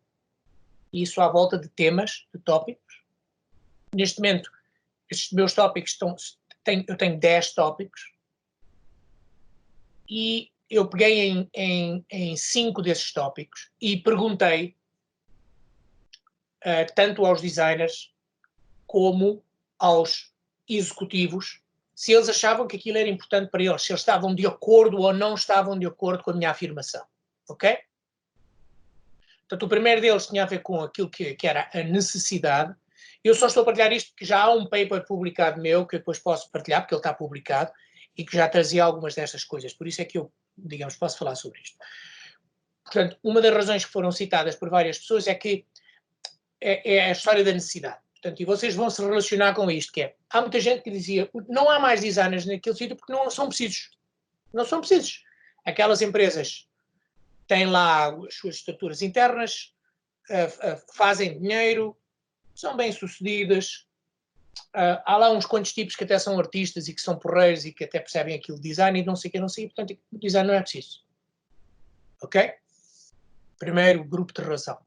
S2: isso à volta de temas, de tópicos. Neste momento, estes meus tópicos eu tenho 10 tópicos, e eu peguei em 5 desses tópicos e perguntei tanto aos designers como aos executivos se eles achavam que aquilo era importante para eles, se eles estavam de acordo ou não estavam de acordo com a minha afirmação. Ok? Portanto, o primeiro deles tinha a ver com aquilo que era a necessidade. Eu só estou a partilhar isto porque já há um paper publicado meu, que eu depois posso partilhar, porque ele está publicado, e que já trazia algumas destas coisas. Por isso é que eu, digamos, posso falar sobre isto. Portanto, uma das razões que foram citadas por várias pessoas é que é a história da necessidade. Portanto, e vocês vão se relacionar com isto, que é, há muita gente que dizia, não há mais designers naquele sítio porque não são precisos. Não são precisos. Aquelas empresas têm lá as suas estruturas internas, fazem dinheiro, são bem-sucedidas. Há lá uns quantos tipos que até são artistas e que são porreiros e que até percebem aquilo de design e não sei o que, não sei. Portanto, o design não é preciso. Ok? Primeiro grupo de razão.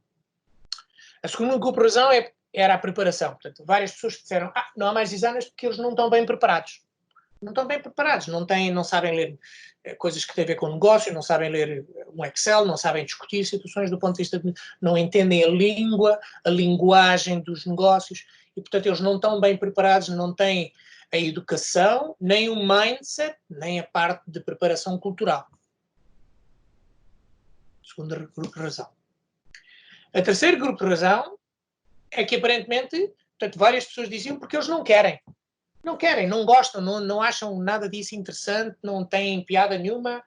S2: A segunda grupo de razão era a preparação. Portanto, várias pessoas disseram, não há mais designers porque eles não estão bem preparados. Não estão bem preparados, não sabem ler coisas que têm a ver com negócio, não sabem ler um Excel, não sabem discutir situações do ponto de vista de, não entendem a língua, a linguagem dos negócios, e portanto eles não estão bem preparados, não têm a educação, nem o mindset, nem a parte de preparação cultural. Segundo grupo de razão. A terceiro grupo de razão é que aparentemente, portanto, várias pessoas diziam porque eles não querem. Não querem, não gostam, não acham nada disso interessante, não têm piada nenhuma.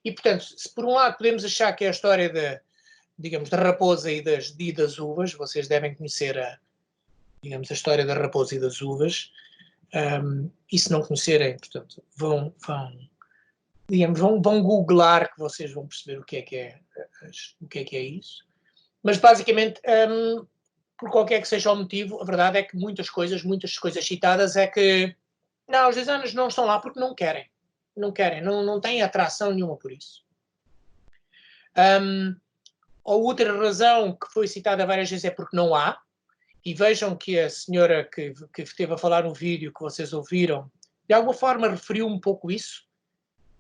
S2: E, portanto, se por um lado podemos achar que é a história da raposa e das uvas, vocês devem conhecer a história da raposa e das uvas, E se não conhecerem, portanto, vão googlar, que vocês vão perceber o que é isso. Mas basicamente, por qualquer que seja o motivo, a verdade é que muitas coisas citadas é que não, os designers não estão lá porque não querem, não têm atração nenhuma por isso. A outra razão que foi citada várias vezes é porque não há, e vejam que a senhora que esteve a falar no vídeo que vocês ouviram, de alguma forma referiu um pouco isso,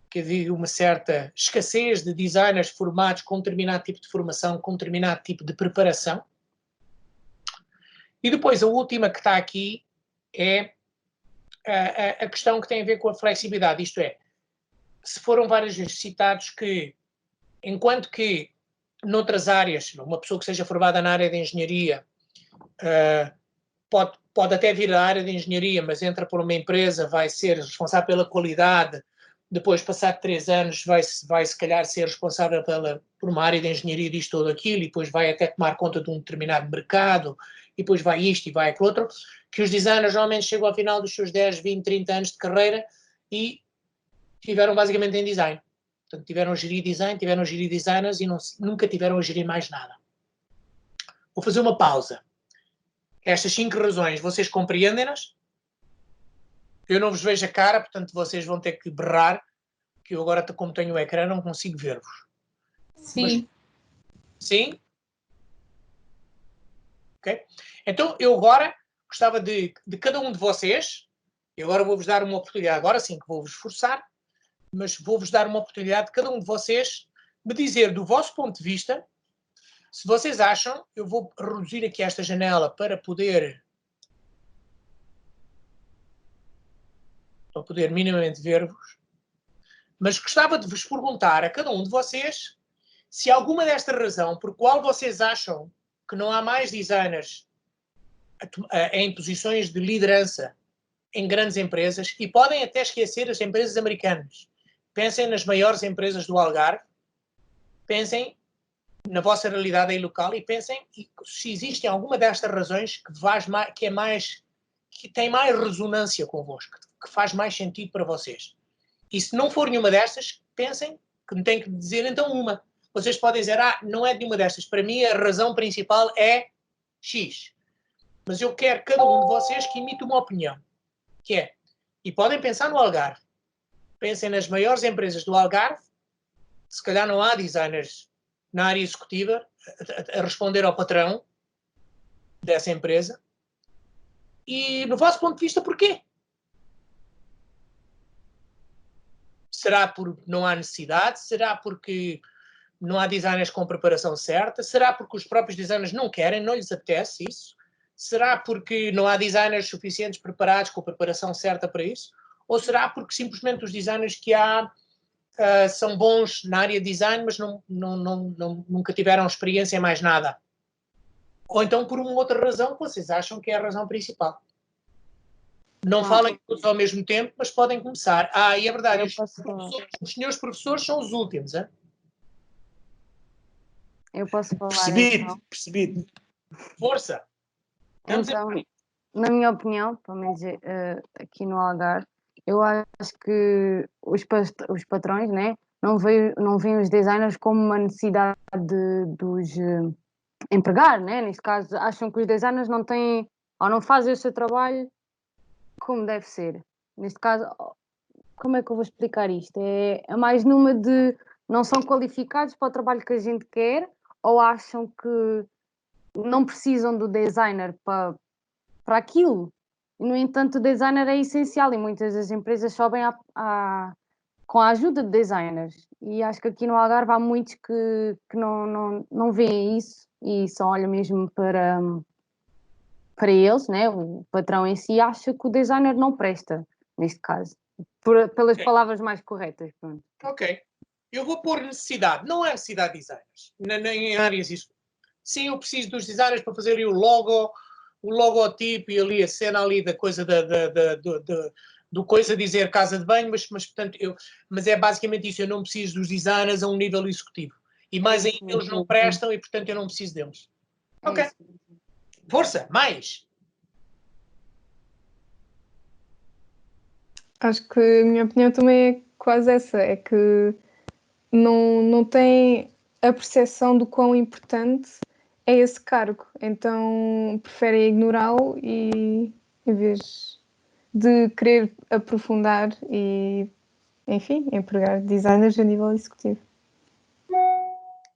S2: que havia uma certa escassez de designers formados com determinado tipo de formação, com determinado tipo de preparação. E depois a última que está aqui é a questão que tem a ver com a flexibilidade, isto é, se foram várias vezes citados que, enquanto que noutras áreas, uma pessoa que seja formada na área de engenharia pode até vir à área de engenharia, mas entra por uma empresa, vai ser responsável pela qualidade, depois, passado 3 anos, vai se calhar ser responsável por uma área de engenharia disto ou daquilo, e depois vai até tomar conta de um determinado mercado, e depois vai isto e vai aquilo outro, que os designers normalmente chegam ao final dos seus 10, 20, 30 anos de carreira e tiveram basicamente em design. Portanto, tiveram a gerir design, tiveram a gerir designers e nunca tiveram a gerir mais nada. Vou fazer uma pausa. Estas 5 razões, vocês compreendem-nas? Eu não vos vejo a cara, portanto vocês vão ter que berrar, que eu agora, como tenho o ecrã, não consigo ver-vos.
S6: Sim.
S2: Mas, sim? Ok? Então, eu agora gostava de cada um de vocês, e agora vou-vos dar uma oportunidade, agora sim que vou-vos forçar, mas vou-vos dar uma oportunidade de cada um de vocês me dizer, do vosso ponto de vista, se vocês acham, eu vou reduzir aqui esta janela para poder minimamente ver-vos, mas gostava de vos perguntar a cada um de vocês se alguma desta razão por qual vocês acham que não há mais designers em posições de liderança em grandes empresas, e podem até esquecer as empresas americanas. Pensem nas maiores empresas do Algarve, pensem na vossa realidade aí local e pensem se existe alguma destas razões que tem mais ressonância convosco, que faz mais sentido para vocês. E se não for nenhuma destas, pensem que me têm que dizer então uma. Vocês podem dizer, não é nenhuma destas. Para mim a razão principal é X. Mas eu quero cada um de vocês que emita uma opinião. Que é, e podem pensar no Algarve. Pensem nas maiores empresas do Algarve. Se calhar não há designers na área executiva a responder ao patrão dessa empresa. E no vosso ponto de vista, porquê? Será porque não há necessidade? Será porque não há designers com preparação certa? Será porque os próprios designers não querem, não lhes apetece isso? Será porque não há designers suficientes preparados com a preparação certa para isso? Ou será porque simplesmente os designers que há são bons na área de design, mas nunca tiveram experiência em mais nada? Ou então por uma outra razão que vocês acham que é a razão principal? Não falem todos ao mesmo tempo, mas podem começar. E é verdade, os senhores professores são os últimos, hein?
S7: Eu posso falar.
S1: Percebi.
S2: Força!
S7: Então, na minha opinião, pelo menos aqui no Algarve, eu acho que os patrões, né, não veem os designers como uma necessidade de os empregar, né? Neste caso, acham que os designers não têm ou não fazem o seu trabalho como deve ser. Neste caso, como é que eu vou explicar isto? É mais numa de não são qualificados para o trabalho que a gente quer, ou acham que não precisam do designer para aquilo. E, no entanto, o designer é essencial e muitas das empresas sobem com a ajuda de designers. E acho que aqui no Algarve há muitos que não veem isso e só olham mesmo para eles, né? O patrão em si acha que o designer não presta, neste caso. Pelas palavras mais corretas. Pronto.
S2: Ok. Eu vou pôr necessidade. Não é necessidade de designers. Nem em áreas isso. Sim, eu preciso dos designers para fazerem o logotipo e ali a cena ali da coisa do coisa dizer casa de banho, mas é basicamente isso. Eu não preciso dos designers a um nível executivo. E mais ainda, eles não prestam e, portanto, eu não preciso deles. Ok. Força, mais.
S4: Acho que a minha opinião também é quase essa, é que não tem a percepção do quão importante é esse cargo, então preferem ignorá-lo e em vez de querer aprofundar e, enfim, empregar designers a nível executivo.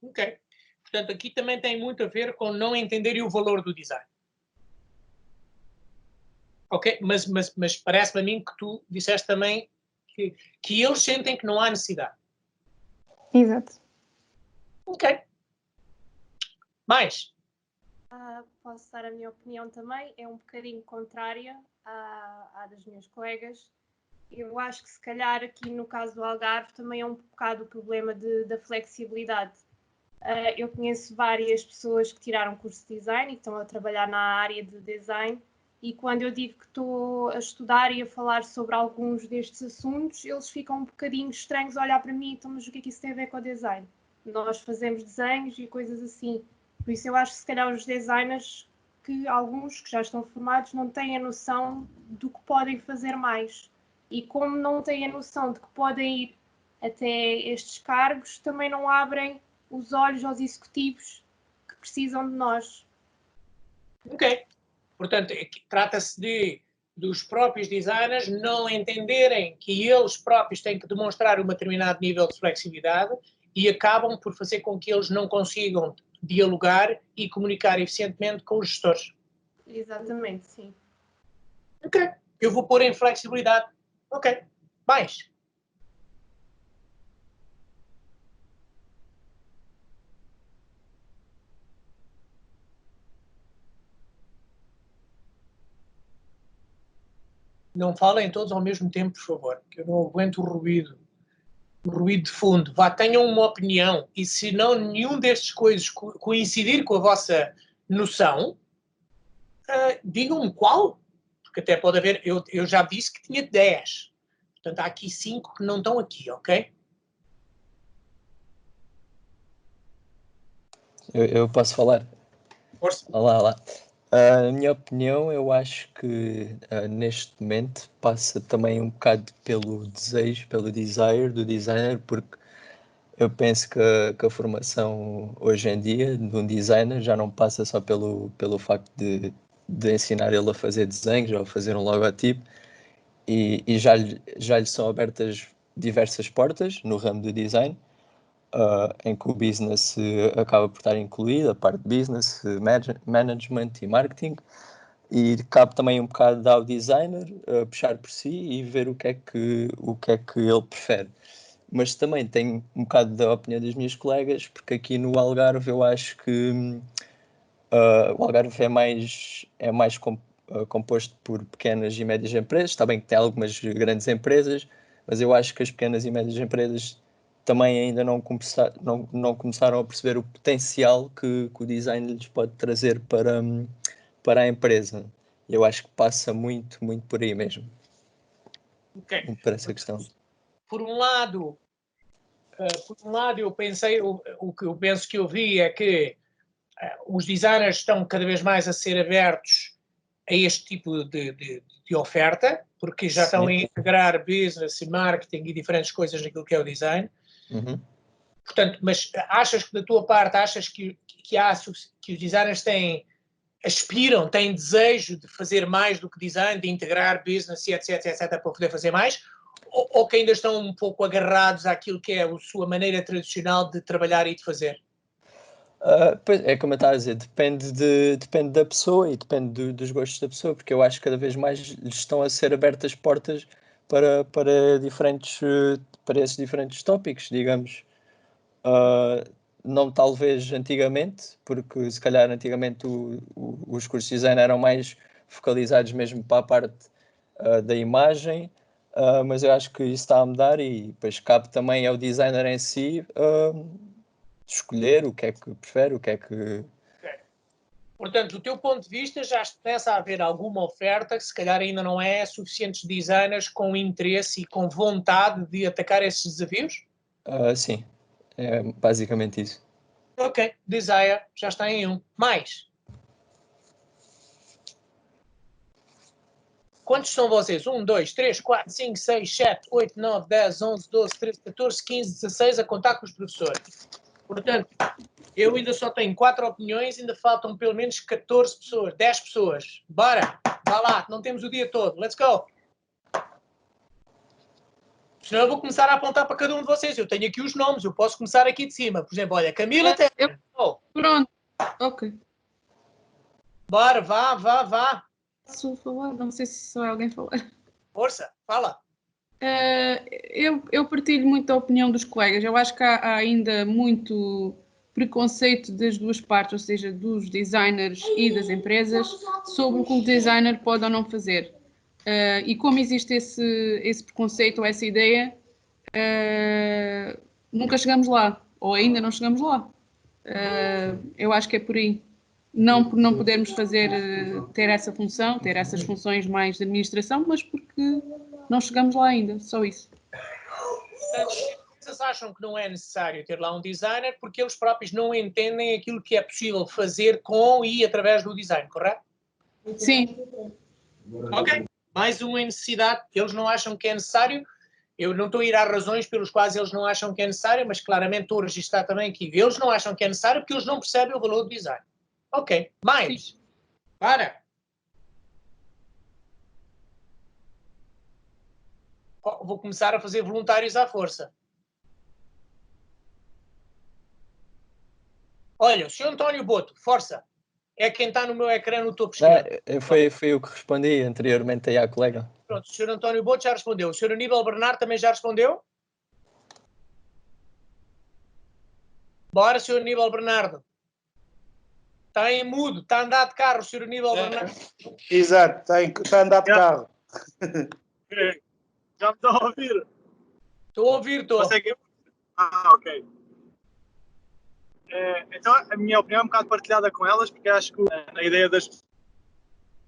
S2: Ok. Portanto, aqui também tem muito a ver com não entenderem o valor do design. Ok? Mas parece-me a mim que tu disseste também que eles sentem que não há necessidade.
S4: Exato.
S2: Ok. Mais?
S8: Posso dar a minha opinião também, é um bocadinho contrária à das minhas colegas. Eu acho que se calhar aqui no caso do Algarve também é um bocado o problema da flexibilidade. Eu conheço várias pessoas que tiraram curso de design e que estão a trabalhar na área de design, e quando eu digo que estou a estudar e a falar sobre alguns destes assuntos, eles ficam um bocadinho estranhos a olhar para mim, então, mas o que é que isso tem a ver com o design? Nós fazemos desenhos e coisas assim. Por isso eu acho que se calhar os designers, que alguns que já estão formados, não têm a noção do que podem fazer mais. E como não têm a noção de que podem ir até estes cargos, também não abrem os olhos aos executivos que precisam de nós.
S2: Ok. Portanto, trata-se dos próprios designers não entenderem que eles próprios têm que demonstrar um determinado nível de flexibilidade e acabam por fazer com que eles não consigam dialogar e comunicar eficientemente com os gestores.
S8: Exatamente, sim.
S2: Ok. Eu vou pôr em flexibilidade. Ok. Mais? Não falem todos ao mesmo tempo, por favor, que eu não aguento o ruído de fundo. Vá, tenham uma opinião e se não nenhum destes coisas coincidir com a vossa noção, digam-me qual, porque até pode haver, eu já disse que tinha 10, portanto há aqui 5 que não estão aqui, ok?
S9: Eu posso falar?
S2: Força.
S9: Olá. Na minha opinião, eu acho que neste momento passa também um bocado pelo desejo, pelo desire do designer, porque eu penso que a formação hoje em dia de um designer já não passa só pelo facto de ensinar ele a fazer desenhos ou a fazer um logotipo, e já lhe são abertas diversas portas no ramo do design, em que o business acaba por estar incluído, a parte de business, management e marketing, e cabe também um bocado ao designer puxar por si e ver o que é que ele prefere. Mas também tenho um bocado da opinião das minhas colegas, porque aqui no Algarve eu acho que o Algarve é mais composto por pequenas e médias empresas. Está bem que tem algumas grandes empresas, mas eu acho que as pequenas e médias empresas também ainda não começaram a perceber o potencial que o design lhes pode trazer para a empresa. Eu acho que passa muito por aí mesmo.
S2: Ok.
S9: Para essa questão.
S2: Por um lado, eu pensei, o que eu penso que eu vi é que os designers estão cada vez mais a ser abertos a este tipo de oferta, porque já estão a integrar business e marketing e diferentes coisas naquilo que é o design.
S9: Uhum.
S2: Portanto, mas achas que da tua parte, que os designers aspiram, têm desejo de fazer mais do que design, de integrar business e etc, para poder fazer mais? Ou que ainda estão um pouco agarrados àquilo que é a sua maneira tradicional de trabalhar e de fazer?
S9: Pois é, como eu estava a dizer, depende da pessoa e depende dos gostos da pessoa, porque eu acho que cada vez mais lhes estão a ser abertas portas para esses diferentes tópicos, digamos. Não talvez antigamente, porque se calhar antigamente os cursos de design eram mais focalizados mesmo para a parte da imagem, mas eu acho que isso está a mudar e depois cabe também ao designer em si escolher o que é que prefere, o que é que...
S2: Portanto, do teu ponto de vista, já começa a haver alguma oferta que se calhar ainda não é suficientes designers com interesse e com vontade de atacar esses desafios?
S9: Sim, é basicamente isso.
S2: Ok, Desire, já está em 1. Mais? Quantos são vocês? 1, 2, 3, 4, 5, 6, 7, 8, 9, 10, 11, 12, 13, 14, 15, 16, a contar com os professores. Portanto, eu ainda só tenho 4 opiniões, ainda faltam pelo menos 14 pessoas, 10 pessoas. Bora, vá lá, não temos o dia todo. Let's go. Senão eu vou começar a apontar para cada um de vocês. Eu tenho aqui os nomes, eu posso começar aqui de cima. Por exemplo, olha, Camila Terra.
S6: Pronto, ok.
S2: Bora, vá.
S6: Posso falar? Não sei se só alguém falar.
S2: Força, fala.
S6: Eu partilho muito a opinião dos colegas. Eu acho que há ainda muito preconceito das duas partes, ou seja, dos designers e das empresas, sobre o que o designer pode ou não fazer. E como existe esse preconceito ou essa ideia, nunca chegamos lá, ou ainda não chegamos lá. Eu acho que é por aí. Não por não podermos ter essa função, ter essas funções mais de administração, mas porque não chegamos lá ainda, só isso.
S2: Vocês acham que não é necessário ter lá um designer porque eles próprios não entendem aquilo que é possível fazer com e através do design, correto?
S6: Sim.
S2: Ok. Mais uma necessidade que eles não acham que é necessário. Eu não estou a ir às razões pelas quais eles não acham que é necessário, mas claramente estou a registrar também que eles não acham que é necessário porque eles não percebem o valor do design. Ok. Mais. Sim. Para. Vou começar a fazer voluntários à força. Olha, o Sr. António Boto, força. É quem está no meu ecrã no topo esquerdo.
S9: Foi o que respondi anteriormente aí à colega.
S2: Pronto, o Sr. António Boto já respondeu. O Sr. Aníbal Bernardo também já respondeu? Bora, Sr. Aníbal Bernardo. Está em mudo, está a andar de carro, Sr. Aníbal Bernardo.
S1: Exato, está a andar de carro.
S10: Já me estão a ouvir?
S2: Estou a ouvir, estou.
S10: Ok. Então, a minha opinião é um bocado partilhada com elas, porque acho que a ideia das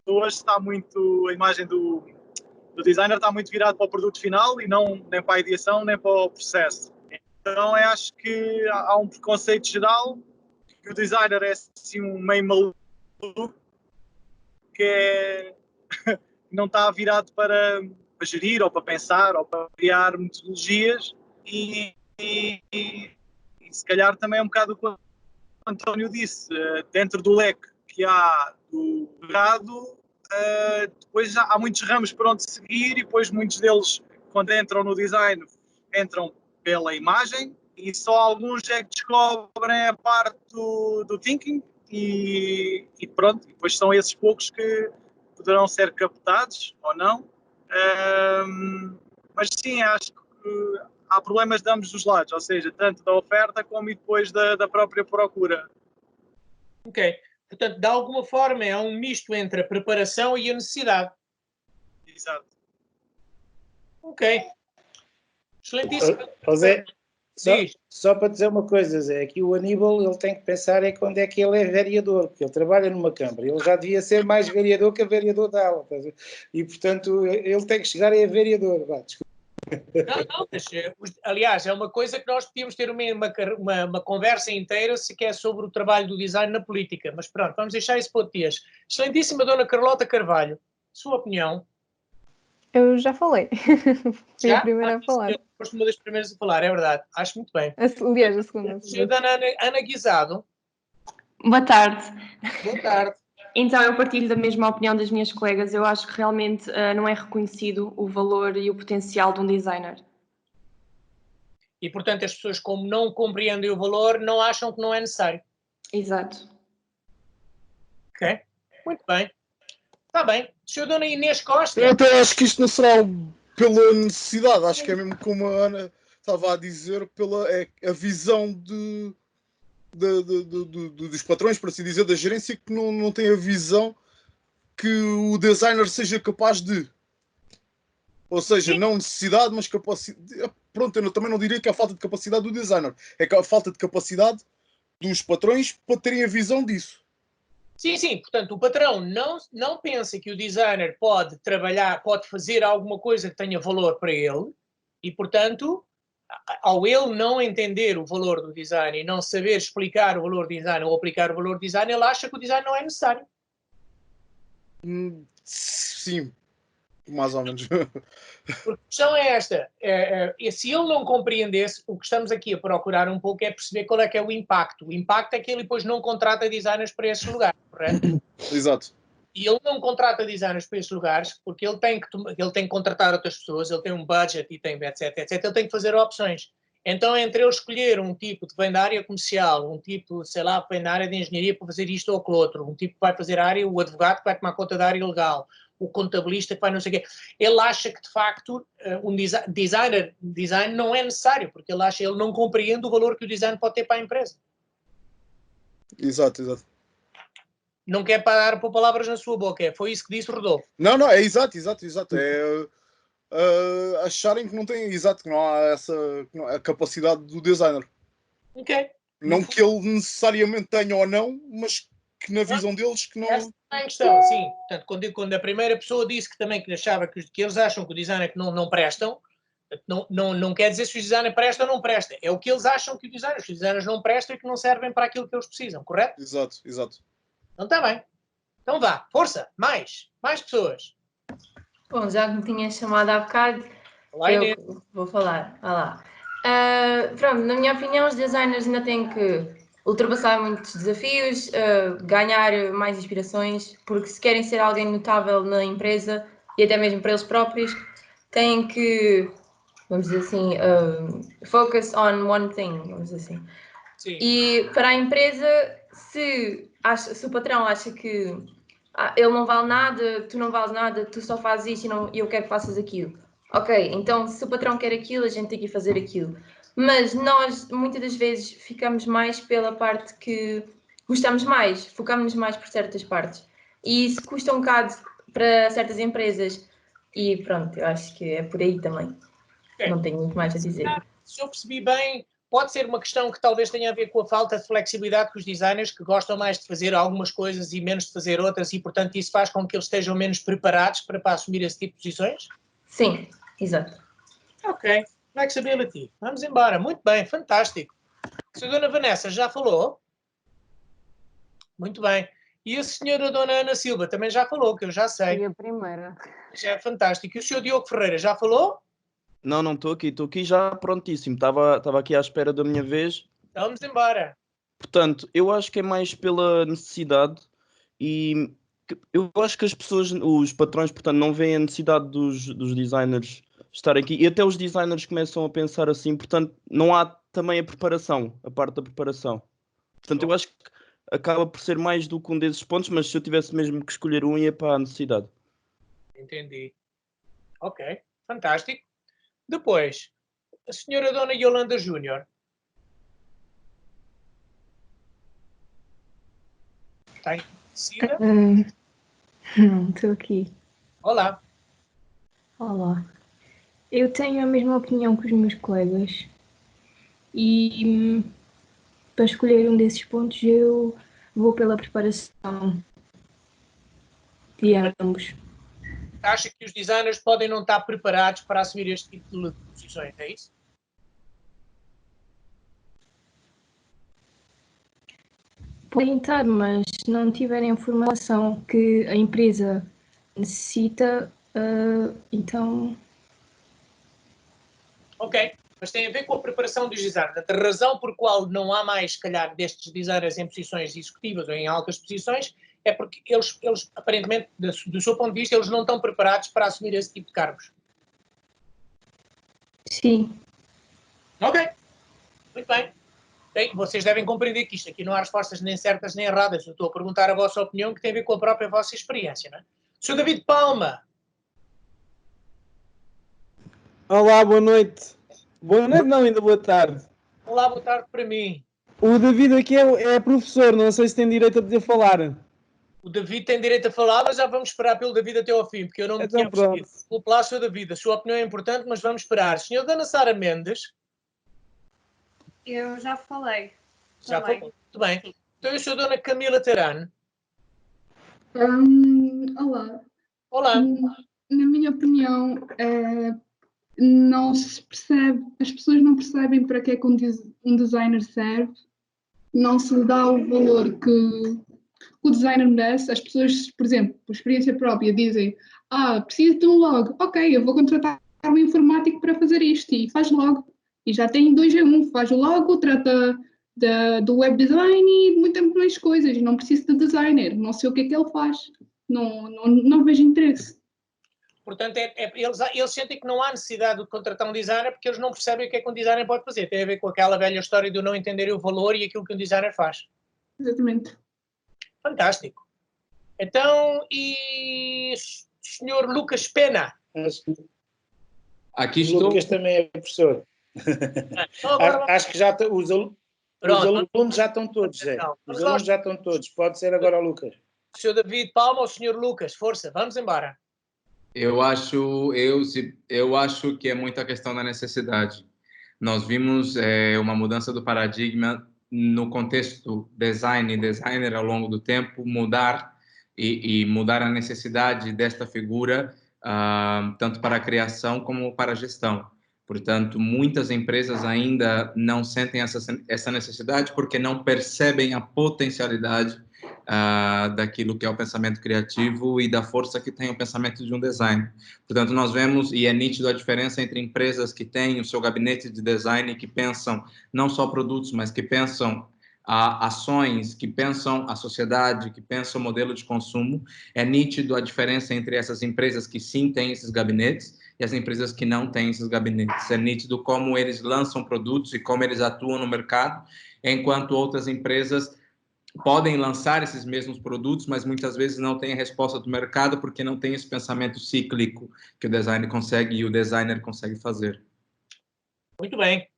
S10: pessoas está muito... A imagem do designer está muito virada para o produto final e não nem para a ideação, nem para o processo. Então, eu acho que há um preconceito geral que o designer é assim um meio maluco que não está virado para gerir ou para pensar ou para criar metodologias e se calhar também é um bocado o que o António disse, dentro do leque que há do errado, depois há muitos ramos para onde seguir e depois muitos deles, quando entram no design, entram pela imagem e só alguns é que descobrem a parte do thinking e pronto, depois são esses poucos que poderão ser captados ou não. Mas sim, acho que há problemas de ambos os lados, ou seja, tanto da oferta como e depois da própria procura.
S2: Ok. Portanto, de alguma forma é um misto entre a preparação e a necessidade.
S10: Exato.
S2: Ok. Excelentíssimo.
S1: José, só para dizer uma coisa, Zé, aqui o Aníbal ele tem que pensar é quando é que ele é vereador, porque ele trabalha numa Câmara, ele já devia ser mais vereador que a vereador dela, e portanto ele tem que chegar a vereador.
S2: Não, mas, aliás, é uma coisa que nós podíamos ter uma conversa inteira se quer sobre o trabalho do design na política, mas pronto, vamos deixar isso para outro dia. Excelentíssima Dona Carlota Carvalho, sua opinião?
S4: Eu já falei. Fui a primeira a falar.
S2: Foste uma das primeiras a falar, é verdade. Acho muito bem.
S4: Aliás, a segunda.
S2: Senhora Ana Guisado.
S11: Boa tarde.
S2: Boa tarde.
S11: Então, eu partilho da mesma opinião das minhas colegas. Eu acho que realmente não é reconhecido o valor e o potencial de um designer.
S2: E, portanto, as pessoas, como não compreendem o valor, não acham que não é necessário.
S11: Exato.
S2: Ok. Muito bem. Está bem. Sr. Dona Inês Costa.
S12: Eu até acho que isto não será pela necessidade. Acho que é mesmo como a Ana estava a dizer, pela a visão dos patrões, por assim dizer, da gerência, que não tem a visão que o designer seja capaz de. Ou seja, não necessidade, mas capacidade. Pronto, eu também não diria que é a falta de capacidade do designer. É que a falta de capacidade dos patrões para terem a visão disso.
S2: Sim, sim. Portanto, o patrão não pensa que o designer pode trabalhar, pode fazer alguma coisa que tenha valor para ele e, portanto, ao ele não entender o valor do design e não saber explicar o valor do design ou aplicar o valor do design, ele acha que o design não é necessário.
S12: Sim. Mais ou menos.
S2: Porque a questão é esta, se ele não compreendesse, o que estamos aqui a procurar um pouco é perceber qual é que é o impacto. O impacto é que ele depois não contrata designers para esses lugares, correto?
S12: Exato.
S2: E ele não contrata designers para esses lugares porque ele tem que contratar outras pessoas, ele tem um budget e tem etc, etc. Ele tem que fazer opções. Então, entre ele escolher um tipo que vem da área comercial, um tipo, sei lá, que vem da área de engenharia para fazer isto ou aquilo outro, um tipo que vai fazer a área, o advogado que vai tomar conta da área legal, o contabilista que vai não sei o quê, ele acha que, de facto, um design não é necessário, porque ele não compreende o valor que o design pode ter para a empresa.
S12: Exato, exato.
S2: Não quer parar por palavras na sua boca, foi isso que disse Rodolfo.
S12: Não, é exato. É acharem que não tem, exato, que não há a capacidade do designer.
S2: Ok.
S12: Não que ele necessariamente tenha ou não, mas que na visão deles que não...
S2: Essa é a questão, sim. Portanto, quando a primeira pessoa disse que também que achava que eles acham que o designer que não prestam, não quer dizer se o designer presta ou não presta. É o que eles acham que os designers não prestam e que não servem para aquilo que eles precisam, correto?
S12: Exato.
S2: Então está bem. Então vá, força, mais pessoas.
S11: Bom, já que me tinha chamado há bocado, eu vou falar. Olá. Pronto, na minha opinião, os designers ainda têm que ultrapassar muitos desafios, ganhar mais inspirações, porque se querem ser alguém notável na empresa e até mesmo para eles próprios, têm que, vamos dizer assim, focus on one thing, vamos dizer assim.
S2: Sim.
S11: E para a empresa, se o patrão acha que ele não vale nada, tu não vales nada, tu só fazes isto e eu quero que faças aquilo. Ok, então se o patrão quer aquilo, a gente tem que fazer aquilo. Mas nós, muitas das vezes, ficamos mais pela parte que gostamos mais, focamos-nos mais por certas partes. E isso custa um bocado para certas empresas. E pronto, eu acho que é por aí também. Okay. Não tenho muito mais a dizer.
S2: Se eu percebi bem, pode ser uma questão que talvez tenha a ver com a falta de flexibilidade com os designers, que gostam mais de fazer algumas coisas e menos de fazer outras, e portanto isso faz com que eles estejam menos preparados para assumir esse tipo de posições?
S11: Sim, exato.
S2: Ok, flexibility. Vamos embora. Muito bem, fantástico. A senhora Dona Vanessa já falou? Muito bem. E a senhora Dona Ana Silva também já falou, que eu já sei.
S7: Foi a primeira.
S2: Já é fantástico. E o senhor Diogo Ferreira já falou?
S13: Não estou aqui já prontíssimo. Estava aqui à espera da minha vez.
S2: Vamos embora.
S13: Portanto, eu acho que é mais pela necessidade e eu acho que as pessoas, os patrões, portanto, não veem a necessidade dos designers estarem aqui e até os designers começam a pensar assim, portanto, não há também a parte da preparação. Portanto, eu acho que acaba por ser mais do que um desses pontos, mas se eu tivesse mesmo que escolher um, ia para a necessidade.
S2: Entendi. Ok, fantástico. Depois, a senhora Dona Yolanda Júnior. Está envelhecida?
S4: Não, estou aqui.
S2: Olá.
S4: Olá. Eu tenho a mesma opinião que os meus colegas e para escolher um desses pontos eu vou pela preparação de ambos.
S2: Acha que os designers podem não estar preparados para assumir este tipo de posições, é isso?
S4: Podem estar, mas se não tiverem a formação que a empresa necessita, então...
S2: Ok, mas tem a ver com a preparação dos designers. A razão por qual não há mais, se calhar, destes designers em posições executivas ou em altas posições é porque eles aparentemente, do seu ponto de vista, eles não estão preparados para assumir esse tipo de cargos.
S4: Sim.
S2: Ok, muito bem. Bem, vocês devem compreender que isto aqui não há respostas nem certas nem erradas. Eu estou a perguntar a vossa opinião, que tem a ver com a própria vossa experiência, não é? Sr. David Palma.
S14: Olá, boa noite. Boa noite não, ainda boa tarde.
S2: Olá, boa tarde para mim.
S14: O David aqui é professor, não sei se tem direito a poder falar.
S2: O David tem direito a falar, mas já vamos esperar pelo David até ao fim, porque eu não me tinha percebido. Desculpe lá, Sr. David, a sua opinião é importante, mas vamos esperar. Senhora Dona Sara Mendes.
S8: Eu já falei.
S2: Já falou? Muito bem. Então, eu sou a Dona Camila Terano.
S15: Olá.
S2: Olá.
S15: Na minha opinião, não se percebe, as pessoas não percebem para que é que um designer serve, não se lhe dá o valor O designer merece, as pessoas, por exemplo, por experiência própria, dizem: preciso de um log, ok, eu vou contratar um informático para fazer isto, e faz logo. E já tem 2 em 1, faz o logo, trata do web design e de muitas mais coisas, e não preciso de designer, não sei o que é que ele faz, não vejo interesse.
S2: Portanto, eles sentem que não há necessidade de contratar um designer porque eles não percebem o que é que um designer pode fazer. Tem a ver com aquela velha história de não entenderem o valor e aquilo que um designer faz.
S15: Exatamente.
S2: Fantástico. Então, e Sr. Lucas Pena?
S1: Aqui estou. O Lucas também é professor. Acho que já os alunos já estão todos, Zé. Os alunos já estão todos. Pode ser agora o Lucas.
S2: Sr. David Palma ou Sr. Lucas? Força, vamos embora.
S16: Eu acho que é muita questão da necessidade. Nós vimos uma mudança do paradigma no contexto design e designer ao longo do tempo, mudar a necessidade desta figura, tanto para a criação como para a gestão. Portanto, muitas empresas ainda não sentem essa necessidade porque não percebem a potencialidade daquilo que é o pensamento criativo e da força que tem o pensamento de um design. Portanto, nós vemos, e é nítido a diferença entre empresas que têm o seu gabinete de design, que pensam não só produtos, mas que pensam ações, que pensam a sociedade, que pensam o modelo de consumo. É nítido a diferença entre essas empresas que sim têm esses gabinetes e as empresas que não têm esses gabinetes. É nítido como eles lançam produtos e como eles atuam no mercado, enquanto outras empresas podem lançar esses mesmos produtos, mas muitas vezes não têm a resposta do mercado porque não tem esse pensamento cíclico que o design consegue e o designer consegue fazer.
S2: Muito bem.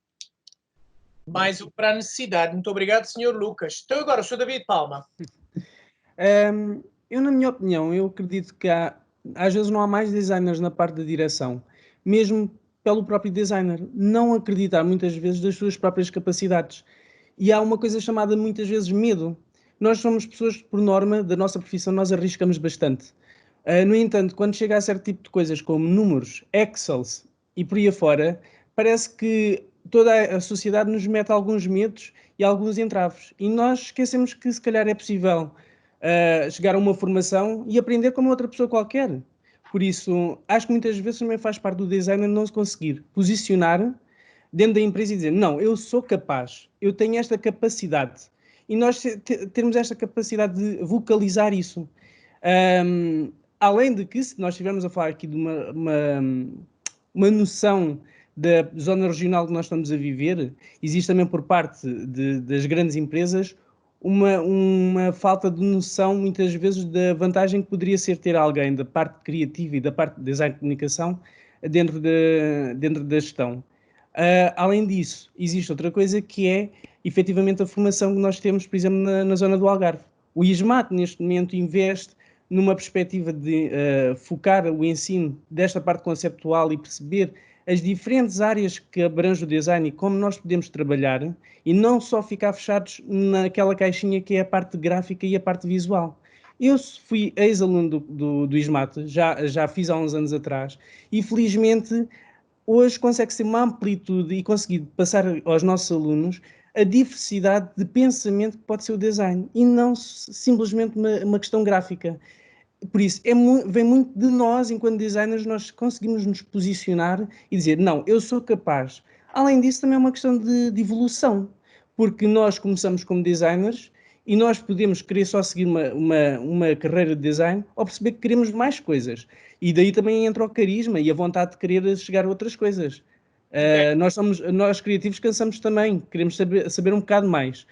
S2: Mais para a necessidade. Muito obrigado, Sr. Lucas. Então agora, o Sr. David Palma.
S14: Eu, na minha opinião, eu acredito que às vezes não há mais designers na parte da direção, mesmo pelo próprio designer, não acreditar muitas vezes das suas próprias capacidades. E há uma coisa chamada muitas vezes medo. Nós somos pessoas, por norma, da nossa profissão, nós arriscamos bastante. No entanto, quando chega a certo tipo de coisas como números, Excels e por aí afora, parece que toda a sociedade nos mete alguns medos e alguns entraves. E nós esquecemos que se calhar é possível chegar a uma formação e aprender como outra pessoa qualquer. Por isso, acho que muitas vezes também faz parte do designer não se conseguir posicionar dentro da empresa e dizer, não, eu sou capaz, eu tenho esta capacidade. E nós termos esta capacidade de vocalizar isso. Além de que, se nós estivermos a falar aqui de uma noção da zona regional que nós estamos a viver, existe também por parte das grandes empresas uma falta de noção, muitas vezes, da vantagem que poderia ser ter alguém da parte criativa e da parte de design de comunicação dentro da gestão. Além disso, existe outra coisa que é, efetivamente, a formação que nós temos, por exemplo, na zona do Algarve. O ISMAT, neste momento, investe numa perspectiva de focar o ensino desta parte conceptual e perceber as diferentes áreas que abrange o design e como nós podemos trabalhar e não só ficar fechados naquela caixinha que é a parte gráfica e a parte visual. Eu fui ex-aluno do ISMAT, já fiz há uns anos atrás, e felizmente hoje consegue ser uma amplitude e conseguir passar aos nossos alunos a diversidade de pensamento que pode ser o design e não simplesmente uma questão gráfica. Por isso, vem muito de nós, enquanto designers, nós conseguimos nos posicionar e dizer, não, eu sou capaz. Além disso, também é uma questão de evolução, porque nós começamos como designers e nós podemos querer só seguir uma carreira de design ou perceber que queremos mais coisas. E daí também entra o carisma e a vontade de querer chegar a outras coisas. Nós criativos cansamos também, queremos saber um bocado mais.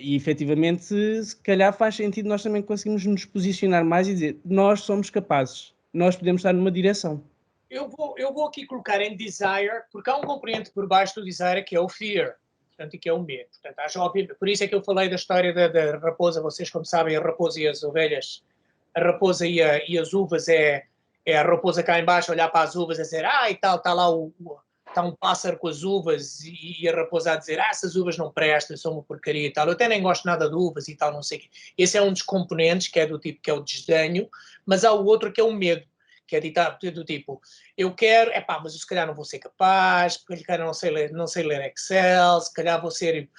S14: E efetivamente, se calhar faz sentido nós também conseguimos nos posicionar mais e dizer, nós somos capazes, nós podemos estar numa direção.
S2: Eu vou aqui colocar em desire, porque há um componente por baixo do desire que é o fear, portanto, que é o medo. Portanto, acho óbvio, por isso é que eu falei da história da raposa. Vocês, como sabem, a raposa e as ovelhas, a raposa e as uvas é a raposa cá em baixo olhar para as uvas e dizer, e tal, está lá está um pássaro com as uvas e a raposa a dizer, essas uvas não prestam, são uma porcaria e tal, eu até nem gosto nada de uvas e tal, não sei o quê. Esse é um dos componentes que é do tipo, que é o desdenho, mas há o outro que é o medo, que é do tipo, eu quero, mas eu se calhar não vou ser capaz, porque se calhar não sei ler Excel, se calhar vou ser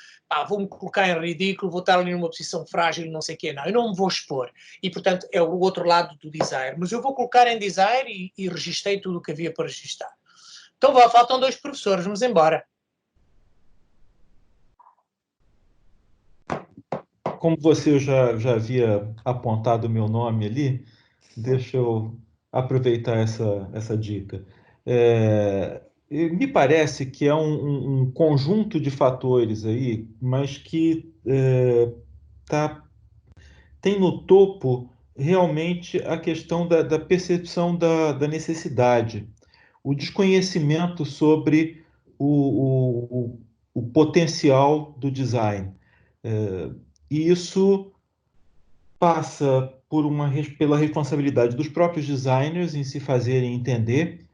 S2: vou-me colocar em ridículo, vou estar ali numa posição frágil e não sei o quê. Não, eu não me vou expor. E, portanto, é o outro lado do design. Mas eu vou colocar em design e registrei tudo o que havia para registrar. Então, faltam 2 professores, vamos embora.
S3: Como você já havia apontado o meu nome ali, deixa eu aproveitar essa dica. Me parece que é um conjunto de fatores aí, mas que tem no topo realmente a questão da percepção da necessidade, o desconhecimento sobre o potencial do design. E isso passa pela responsabilidade dos próprios designers em se fazerem entender,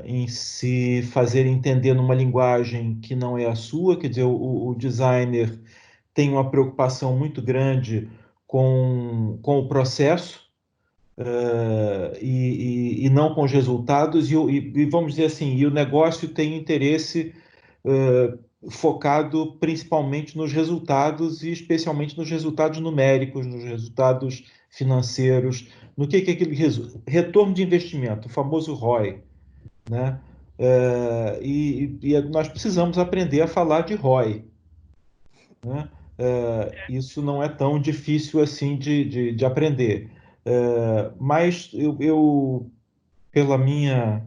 S3: em se fazerem entender numa linguagem que não é a sua, quer dizer, o designer tem uma preocupação muito grande com o processo, e não com os resultados, e vamos dizer assim, e o negócio tem interesse focado principalmente nos resultados e especialmente nos resultados numéricos, nos resultados financeiros, no que é aquele retorno de investimento, o famoso ROI, né? E nós precisamos aprender a falar de ROI, né? Isso não é tão difícil assim de aprender. Mas eu, pela minha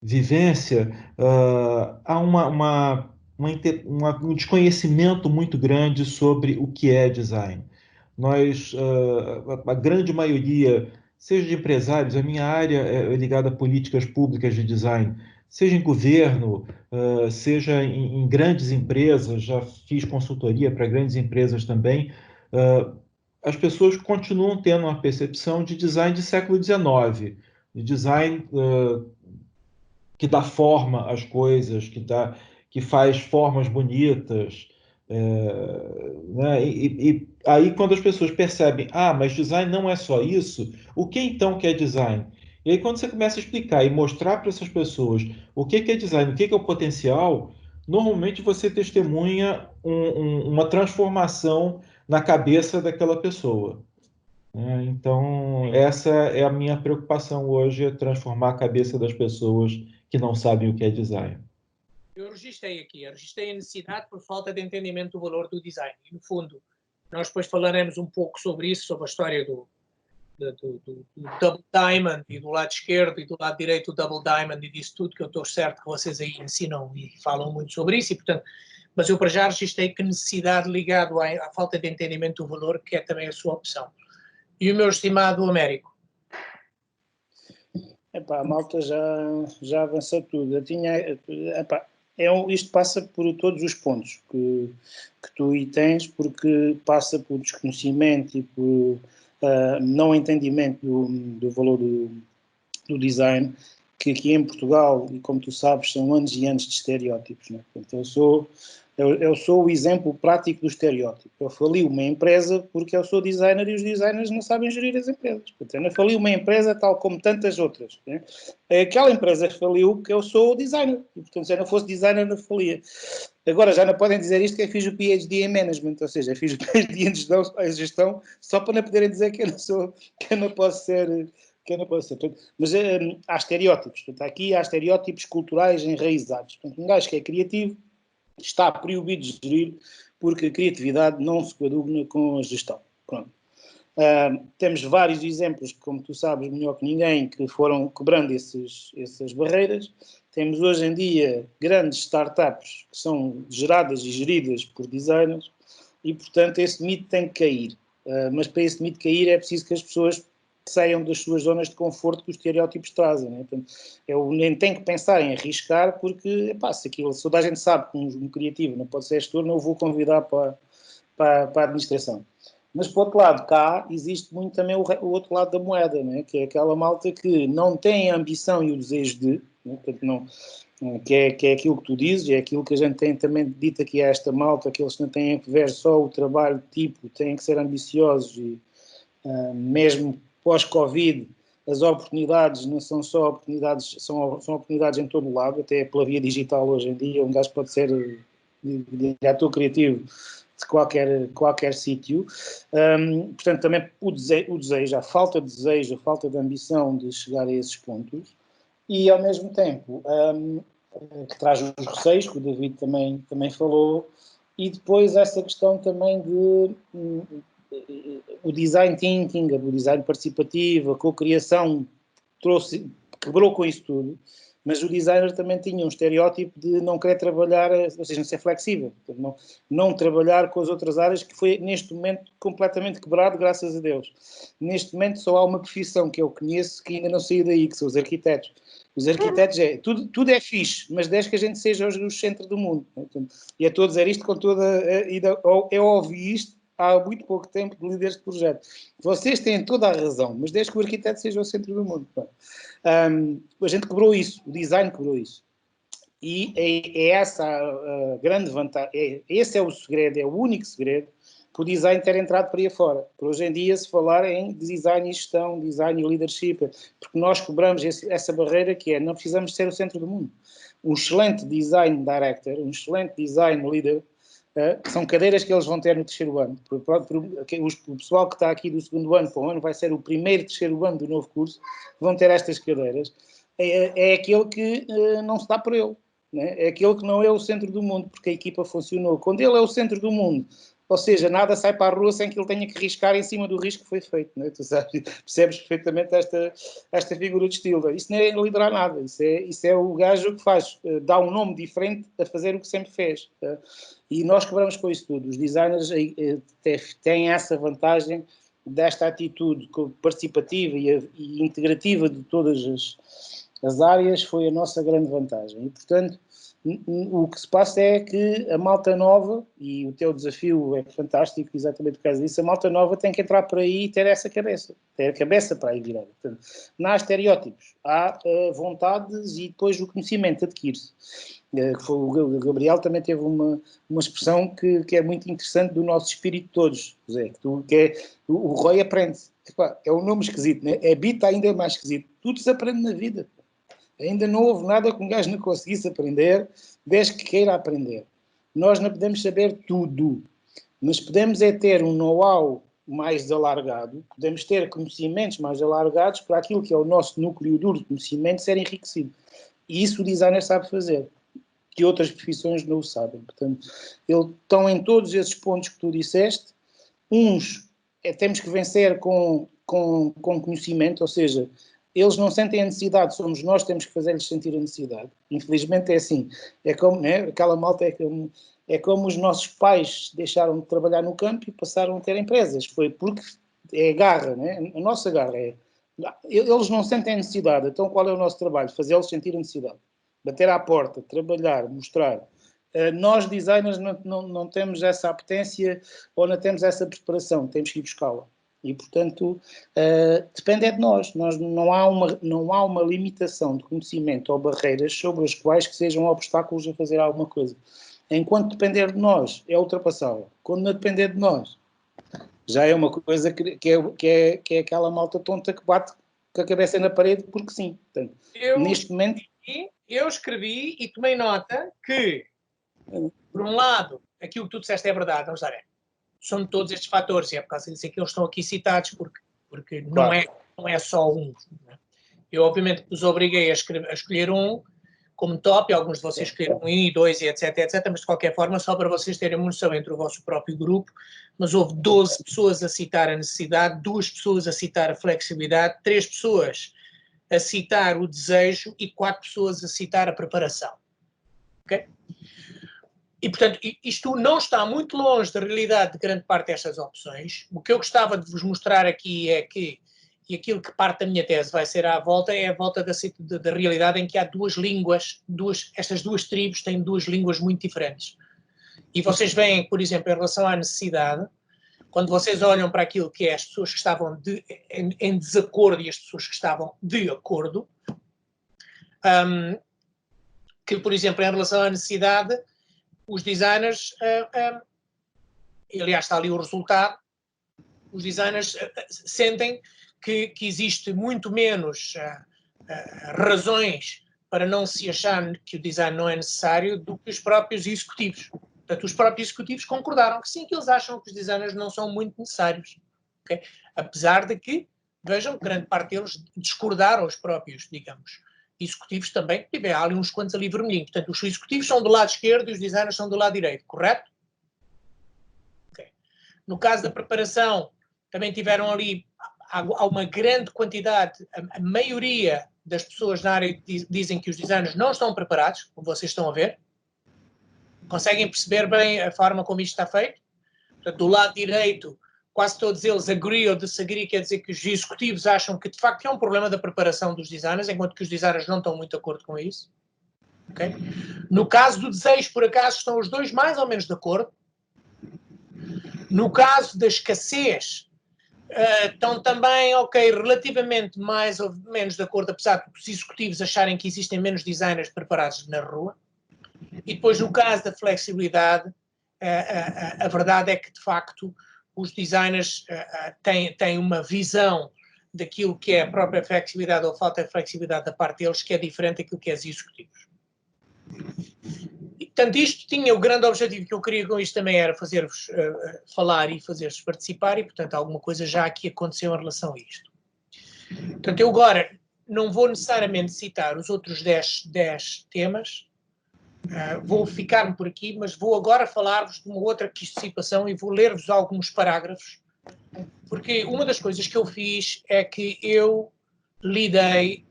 S3: vivência, há um desconhecimento muito grande sobre o que é design. A grande maioria, seja de empresários, a minha área é ligada a políticas públicas de design, seja em governo, seja em grandes empresas, já fiz consultoria para grandes empresas também, as pessoas continuam tendo uma percepção de design de século XIX, de design que dá forma às coisas, que faz formas bonitas, né? E aí quando as pessoas percebem, mas design não é só isso, o que então que é design? E aí quando você começa a explicar e mostrar para essas pessoas o que é design, o que é o potencial, normalmente você testemunha uma transformação na cabeça daquela pessoa. Então, essa é a minha preocupação hoje, é transformar a cabeça das pessoas que não sabem o que é design.
S2: Eu registrei a necessidade por falta de entendimento do valor do design. E, no fundo, nós depois falaremos um pouco sobre isso, sobre a história do Double Diamond, e do lado esquerdo e do lado direito do Double Diamond, e disso tudo, que eu estou certo que vocês aí ensinam e falam muito sobre isso, e, portanto, mas eu para já registrei que necessidade ligado à falta de entendimento do valor, que é também a sua opção. E o meu estimado Américo?
S1: A malta já avançou tudo. Isto passa por todos os pontos que tu aí tens, porque passa por desconhecimento e por não entendimento do valor do design, que aqui em Portugal, e como tu sabes, são anos e anos de estereótipos, né? Portanto, eu sou o exemplo prático do estereótipo. Eu fali uma empresa porque eu sou designer e os designers não sabem gerir as empresas. Portanto, eu fali uma empresa tal como tantas outras, né? Aquela empresa faliu porque eu sou o designer. E, portanto, se eu não fosse designer, não falia. Agora, já não podem dizer isto que eu fiz o PhD em Management, ou seja, eu fiz o PhD em gestão só para não poderem dizer que eu não posso ser... Mas há estereótipos. Portanto, aqui há estereótipos culturais enraizados. Portanto, um gajo que é criativo está proibido de gerir porque a criatividade não se coaduna com a gestão. Pronto. Temos vários exemplos, como tu sabes melhor que ninguém, que foram quebrando essas barreiras. Temos hoje em dia grandes startups que são geradas e geridas por designers e, portanto, esse mito tem que cair. Mas para esse mito cair é preciso que as pessoas saiam das suas zonas de conforto que os estereótipos trazem, né? Portanto, eu nem tenho que pensar em arriscar, porque se toda a gente sabe que um criativo não pode ser gestor, não o vou convidar para a administração. Mas, por outro lado, cá existe muito também o outro lado da moeda, né? Que é aquela malta que não tem a ambição e o desejo de, né? Portanto, que é aquilo que tu dizes, é aquilo que a gente tem também dito aqui a esta malta, que eles não têm que ver só o trabalho tipo, têm que ser ambiciosos e mesmo pós-Covid, as oportunidades não são só oportunidades, são oportunidades em todo o lado, até pela via digital hoje em dia, um gajo pode ser diretor criativo de qualquer sítio. Portanto, também o desejo, a falta de desejo, a falta de ambição de chegar a esses pontos, e ao mesmo tempo que traz os receios, que o David também falou, e depois essa questão também de o design thinking, o design participativo, a co-criação, quebrou com isso tudo, mas o designer também tinha um estereótipo de não querer trabalhar, ou seja, não ser flexível, não trabalhar com as outras áreas, que foi neste momento completamente quebrado, graças a Deus. Neste momento só há uma profissão que eu conheço que ainda não saiu daí, que são os arquitetos. Os arquitetos tudo é fixe, mas desde que a gente seja o centro do mundo. E a estou a dizer isto com toda... Eu ouvi isto há muito pouco tempo de líderes de projeto. Vocês têm toda a razão, mas desde que o arquiteto seja o centro do mundo. A gente quebrou isso, o design quebrou isso. E é essa a grande vantagem, esse é o segredo, é o único segredo para o design ter entrado para aí fora. Por hoje em dia se falar em design e gestão, design e leadership, porque nós quebramos essa barreira que é, não precisamos ser o centro do mundo. Um excelente design director, um excelente design leader, são cadeiras que eles vão ter no terceiro ano. O pessoal que está aqui do segundo ano para o ano vai ser o primeiro terceiro ano do novo curso, vão ter estas cadeiras. É aquele que não se dá por ele, né? É aquele que não é o centro do mundo, porque a equipa funcionou. Quando ele é o centro do mundo, ou seja, nada sai para a rua sem que ele tenha que riscar em cima do risco que foi feito, né? Tu percebes perfeitamente esta figura de estilo. Isso não é liderar nada, isso é o gajo que faz, dá um nome diferente a fazer o que sempre fez. E nós quebramos com isso tudo. Os designers têm essa vantagem desta atitude participativa e integrativa de todas as áreas, foi a nossa grande vantagem. E, portanto, o que se passa é que a malta nova, e o teu desafio é fantástico exatamente por causa disso, a malta nova tem que entrar por aí e ter essa cabeça, ter a cabeça para aí virada. Portanto, não há estereótipos, há vontades e depois o conhecimento adquire-se. O Gabriel também teve uma expressão que é muito interessante do nosso espírito todos, José, o Roy aprende. É um nome esquisito, né? É Bita ainda mais esquisito. Tudo se aprende na vida. Ainda não houve nada que um gajo não conseguisse aprender, desde que queira aprender. Nós não podemos saber tudo, mas podemos ter um know-how mais alargado, podemos ter conhecimentos mais alargados para aquilo que é o nosso núcleo duro de conhecimento ser enriquecido. E isso o designer sabe fazer, que outras profissões não o sabem. Portanto, estão em todos esses pontos que tu disseste. Uns temos que vencer com conhecimento, ou seja, eles não sentem a necessidade, somos nós que temos que fazer-lhes sentir a necessidade. Infelizmente é assim. É como, né, aquela malta é como os nossos pais deixaram de trabalhar no campo e passaram a ter empresas. Foi porque é garra, né? A nossa garra é... Eles não sentem a necessidade, então qual é o nosso trabalho? Fazê-los sentir a necessidade. Bater à porta, trabalhar, mostrar. Nós, designers, não temos essa apetência ou não temos essa preparação, temos que ir buscá-la. E, portanto, depende de nós. Não há uma limitação de conhecimento ou barreiras sobre as quais que sejam obstáculos a fazer alguma coisa. Enquanto depender de nós, é ultrapassável. Quando não depender de nós, já é uma coisa que é aquela malta tonta que bate com a cabeça na parede porque sim. Portanto, neste momento...
S2: Eu escrevi e tomei nota que, por um lado, aquilo que tu disseste é verdade, vamos dar são todos estes fatores, e é por causa disso que eles estão aqui citados, porque claro, não é só um. Né? Eu, obviamente, os obriguei a escolher um como top, e alguns de vocês escolheram um e dois, e etc, mas de qualquer forma, só para vocês terem uma noção entre o vosso próprio grupo, mas houve 12 pessoas a citar a necessidade, 2 pessoas a citar a flexibilidade, 3 pessoas a citar o desejo e 4 pessoas a citar a preparação. Ok? E, portanto, isto não está muito longe da realidade de grande parte destas opções. O que eu gostava de vos mostrar aqui é que, e aquilo que parte da minha tese vai ser à volta, é a volta da realidade em que há duas línguas, estas duas tribos têm duas línguas muito diferentes. E vocês veem, por exemplo, em relação à necessidade, quando vocês olham para aquilo que é as pessoas que estavam em desacordo e as pessoas que estavam de acordo, que, por exemplo, em relação à necessidade, os designers, aliás está ali o resultado, os designers sentem que existe muito menos razões para não se achar que o design não é necessário do que os próprios executivos. Portanto, os próprios executivos concordaram que sim, que eles acham que os designers não são muito necessários. Okay? Apesar de que, vejam, grande parte deles discordaram, os próprios, digamos, executivos também. E bem, há ali uns quantos ali vermelhinhos. Portanto, os executivos são do lado esquerdo e os designers são do lado direito, correto? Okay. No caso da preparação, também tiveram ali, há uma grande quantidade, a maioria das pessoas na área dizem que os designers não estão preparados, como vocês estão a ver. Conseguem perceber bem a forma como isto está feito? Portanto, do lado direito, quase todos eles agree ou disagree, quer dizer que os executivos acham que de facto é um problema da preparação dos designers, enquanto que os designers não estão muito de acordo com isso. Okay? No caso do desejo, por acaso, estão os dois mais ou menos de acordo. No caso da escassez, estão também, ok, relativamente mais ou menos de acordo, apesar dos executivos acharem que existem menos designers preparados na rua. E depois, no caso da flexibilidade, a verdade é que, de facto, os designers têm uma visão daquilo que é a própria flexibilidade ou falta de flexibilidade da parte deles, que é diferente daquilo que é os executivos. E, portanto, isto tinha o grande objetivo que eu queria com isto também era fazer-vos falar e fazer-vos participar e, portanto, alguma coisa já aqui aconteceu em relação a isto. Portanto, eu agora não vou necessariamente citar os outros 10 temas, vou ficar-me por aqui, mas vou agora falar-vos de uma outra situação e vou ler-vos alguns parágrafos, porque uma das coisas que eu fiz é que eu lidei,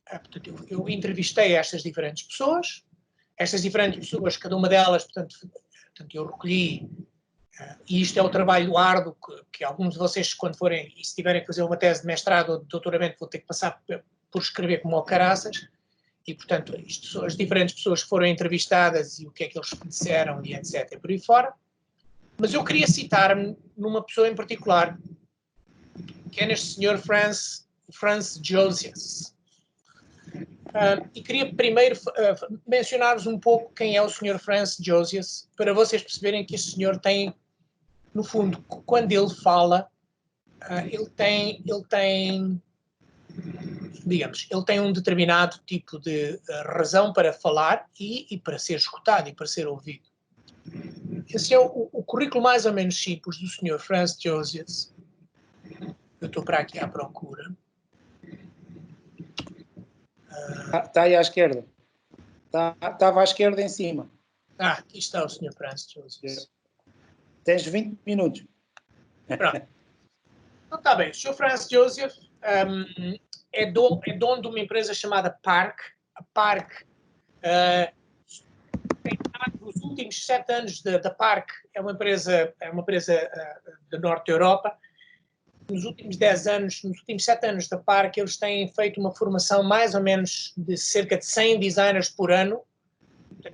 S2: portanto, eu entrevistei estas diferentes pessoas, cada uma delas, portanto eu recolhi, e isto é o trabalho árduo que alguns de vocês, quando forem, e se tiverem que fazer uma tese de mestrado ou de doutoramento, vão ter que passar por escrever como ao caraças. E, portanto, isto são as diferentes pessoas que foram entrevistadas e o que é que eles disseram e etc. por aí fora. Mas eu queria citar-me numa pessoa em particular, que é neste senhor Franz Josias. E queria primeiro mencionar-vos um pouco quem é o senhor Franz Josias, para vocês perceberem que este senhor tem, no fundo, quando ele fala, ele tem digamos, ele tem um determinado tipo de razão para falar e para ser escutado e para ser ouvido. Esse é o currículo mais ou menos simples do Sr. Franz Josias. Eu estou para aqui à procura.
S1: Está aí à esquerda. Estava à esquerda em cima.
S2: Aqui está o Sr. Franz Josias.
S1: Tens 20 minutos.
S2: Pronto. Então está bem. O Sr. Franz Josias é dono de uma empresa chamada Park. A Park tem nos últimos 7 anos da Park, é uma empresa da Norte da Europa. Nos últimos 7 anos da Park, eles têm feito uma formação mais ou menos de cerca de 100 designers por ano.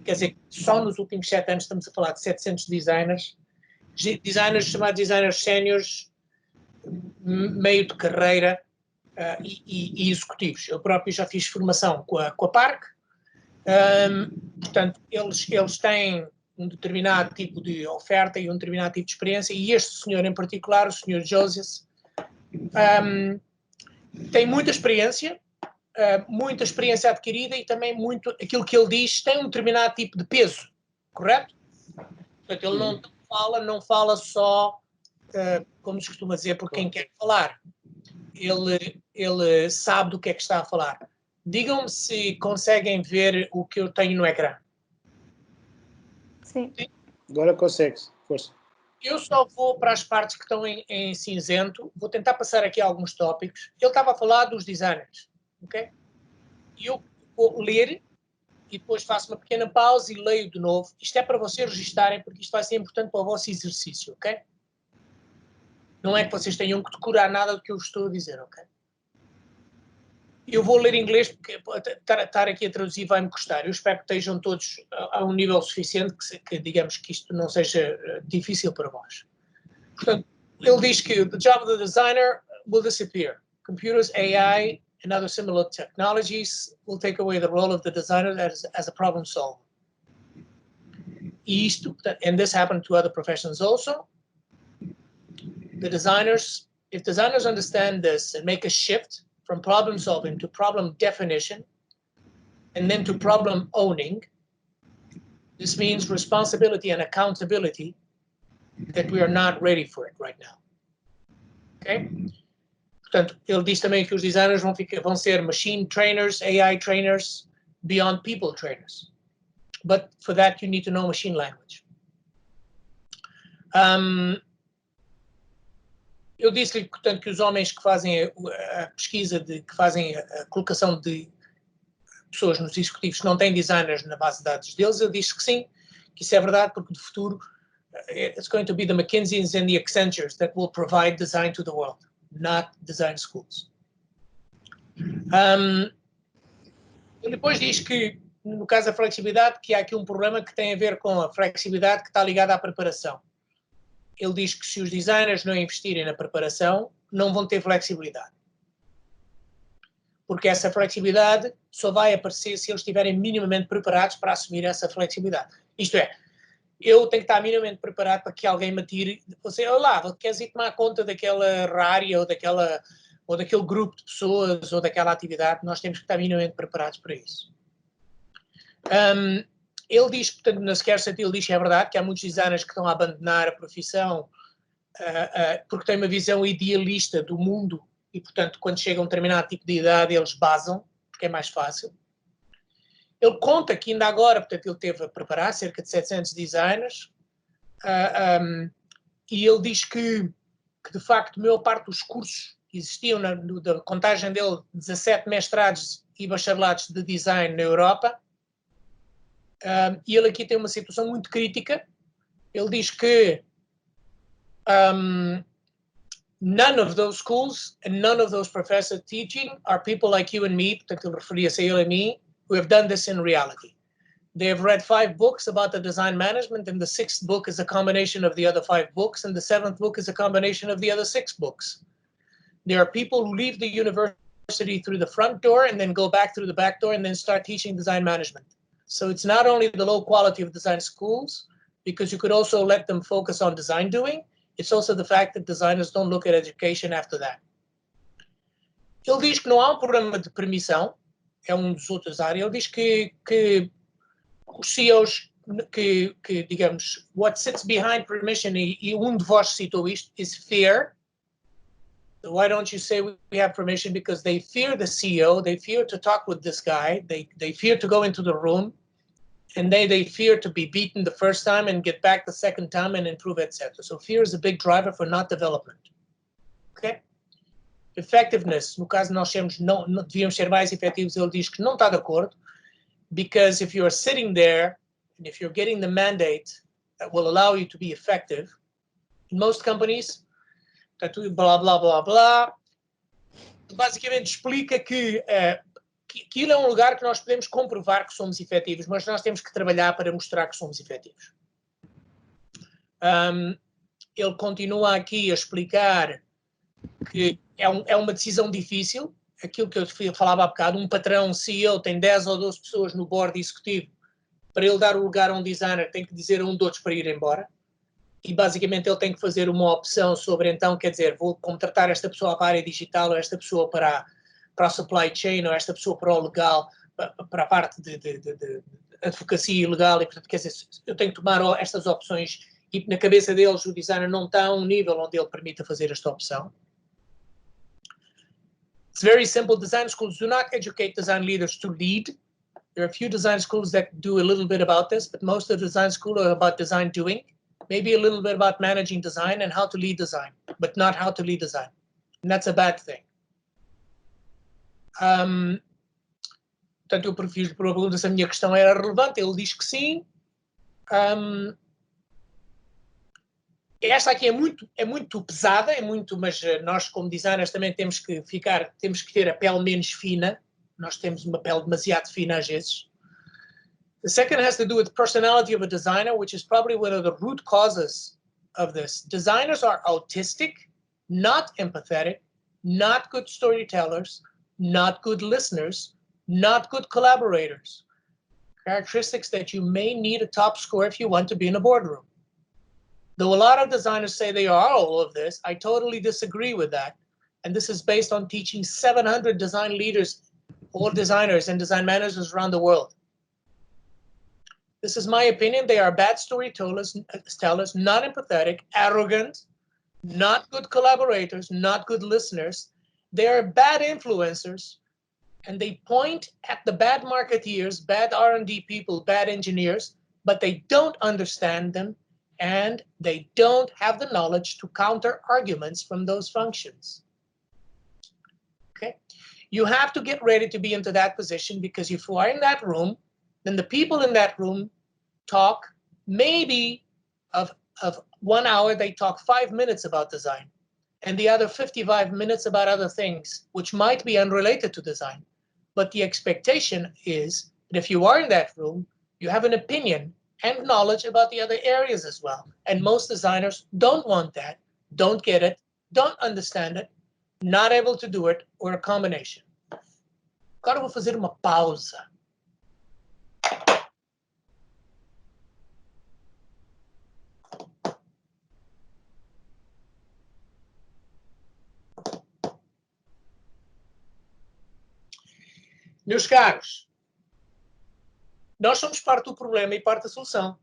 S2: Quer dizer, só nos últimos 7 anos estamos a falar de 700 designers chamados designers séniores, meio de carreira, e executivos. Eu próprio já fiz formação com a Park. Portanto, eles têm um determinado tipo de oferta e um determinado tipo de experiência, e este senhor em particular, o senhor Josias, tem muita experiência adquirida e também muito, aquilo que ele diz tem um determinado tipo de peso, correto? Portanto, ele não fala só, como se costuma dizer, por quem quer falar. Ele sabe do que é que está a falar. Digam-me se conseguem ver o que eu tenho no ecrã.
S4: Sim.
S1: Agora consegue-se. Força.
S2: Eu só vou para as partes que estão em cinzento. Vou tentar passar aqui alguns tópicos. Ele estava a falar dos designers. Ok? E eu vou ler e depois faço uma pequena pausa e leio de novo. Isto é para vocês registarem, porque isto vai ser importante para o vosso exercício. Ok? Não é que vocês tenham que decorar nada do que eu estou a dizer, ok? Eu vou ler em inglês, porque estar aqui a traduzir vai-me custar. Eu espero que estejam todos a um nível suficiente que digamos que isto não seja difícil para vós. Portanto, ele diz que the job of the designer will disappear. Computers, AI, and other similar technologies will take away the role of the designer as a problem solver. E isto, and this happened to other professions also. If designers understand this and make a shift from problem solving to problem definition and then to problem owning, This means responsibility and accountability that we are not ready for it right now. Ok? Portanto, ele diz também que os designers vão ser machine trainers, AI trainers, beyond people trainers. But for that, you need to know machine language. Eu disse-lhe, portanto, que os homens que fazem a pesquisa, que fazem a colocação de pessoas nos executivos que não têm designers na base de dados deles, eu disse que sim, que isso é verdade, porque no futuro it's going to be the McKinseys and the Accentures that will provide design to the world, not design schools. E depois diz que, no caso da flexibilidade, que há aqui um problema que tem a ver com a flexibilidade que está ligada à preparação. Ele diz que se os designers não investirem na preparação, não vão ter flexibilidade. Porque essa flexibilidade só vai aparecer se eles estiverem minimamente preparados para assumir essa flexibilidade. Isto é, eu tenho que estar minimamente preparado para que alguém me tire. Você, olá, queres ir tomar conta daquela área ou daquele grupo de pessoas ou daquela atividade? Nós temos que estar minimamente preparados para isso. Ele diz, portanto, na Scarcity, ele diz que é verdade que há muitos designers que estão a abandonar a profissão porque têm uma visão idealista do mundo e, portanto, quando chegam a um determinado tipo de idade, eles basam, porque é mais fácil. Ele conta que ainda agora, portanto, ele teve a preparar cerca de 700 designers e ele diz que de facto, a maior parte dos cursos existiam, da contagem dele, 17 mestrados e bacharelados de design na Europa. E ele aqui tem uma situação muito crítica. Ele diz que none of those schools and none of those professors teaching are people like you and me, portanto ele referia-se a ele e a mim, who have done this in reality. They have read 5 books about the design management, and the 6th book is a combination of the other 5 books, and the 7th book is a combination of the other 6 books. There are people who leave the university through the front door and then go back through the back door and then start teaching design management. So it's not only the low quality of design schools, because you could also let them focus on design doing, it's also the fact that designers don't look at education after that. Ele diz que não há um problema de permissão, é um dos outros áreas. Ele diz que os CEOs, digamos, what sits behind permission, e um de vós citou isto, is fear. So why don't you say we have permission? Because they fear the CEO, they fear to talk with this guy, they fear to go into the room, and they fear to be beaten the first time and get back the second time and improve, etc. So fear is a big driver for not development. Okay? Effectiveness, no caso nós não devíamos ser mais efetivos, ele diz que não está de acordo, because if you're sitting there and if you're getting the mandate that will allow you to be effective, in most companies, está tudo blá blá blá blá, basicamente explica que aquilo é um lugar que nós podemos comprovar que somos efetivos, mas nós temos que trabalhar para mostrar que somos efetivos. Ele continua aqui a explicar que é uma decisão difícil, aquilo que eu falava há bocado, um patrão, um CEO, tem 10 ou 12 pessoas no board executivo, para ele dar o lugar a um designer, tem que dizer a um de outros para ir embora, e basicamente ele tem que fazer uma opção sobre, então, quer dizer, vou contratar esta pessoa para a área digital, ou esta pessoa para a supply chain, ou esta pessoa para o legal, para a parte de advocacia legal, e portanto, quer dizer, eu tenho que tomar estas opções, e na cabeça deles o designer não está a um nível onde ele permita fazer esta opção. It's very simple. Design schools do not educate design leaders to lead. There are a few design schools that do a little bit about this, but most of the design schools are about design doing, maybe a little bit about managing design and how to lead design, but not how to lead design. And that's a bad thing. Portanto, eu fiz por uma pergunta se a minha questão era relevante. Ele diz que sim. Esta aqui é muito pesada, mas nós como designers também temos que ter a pele menos fina. Nós temos uma pele demasiado fina às vezes. The second has to do with personality of a designer, which is probably one of the root causes of this. Designers are autistic, not empathetic, not good storytellers, not good listeners, not good collaborators. Characteristics that you may need a top score if you want to be in a boardroom. Though a lot of designers say they are all of this, I totally disagree with that. And this is based on teaching 700 design leaders, all designers and design managers around the world. This is my opinion. They are bad storytellers, not empathetic, arrogant, not good collaborators, not good listeners. They are bad influencers, and they point at the bad marketeers, bad R&D people, bad engineers, but they don't understand them, and they don't have the knowledge to counter arguments from those functions. Okay? You have to get ready to be into that position, because if you are in that room, then the people in that room talk maybe of 1 hour, they talk 5 minutes about design, and the other 55 minutes about other things, which might be unrelated to design. But the expectation is that if you are in that room, you have an opinion and knowledge about the other areas as well. And most designers don't want that, don't get it, don't understand it, not able to do it, or a combination. Agora eu vou fazer uma pausa. Meus caros, nós somos parte do problema e parte da solução.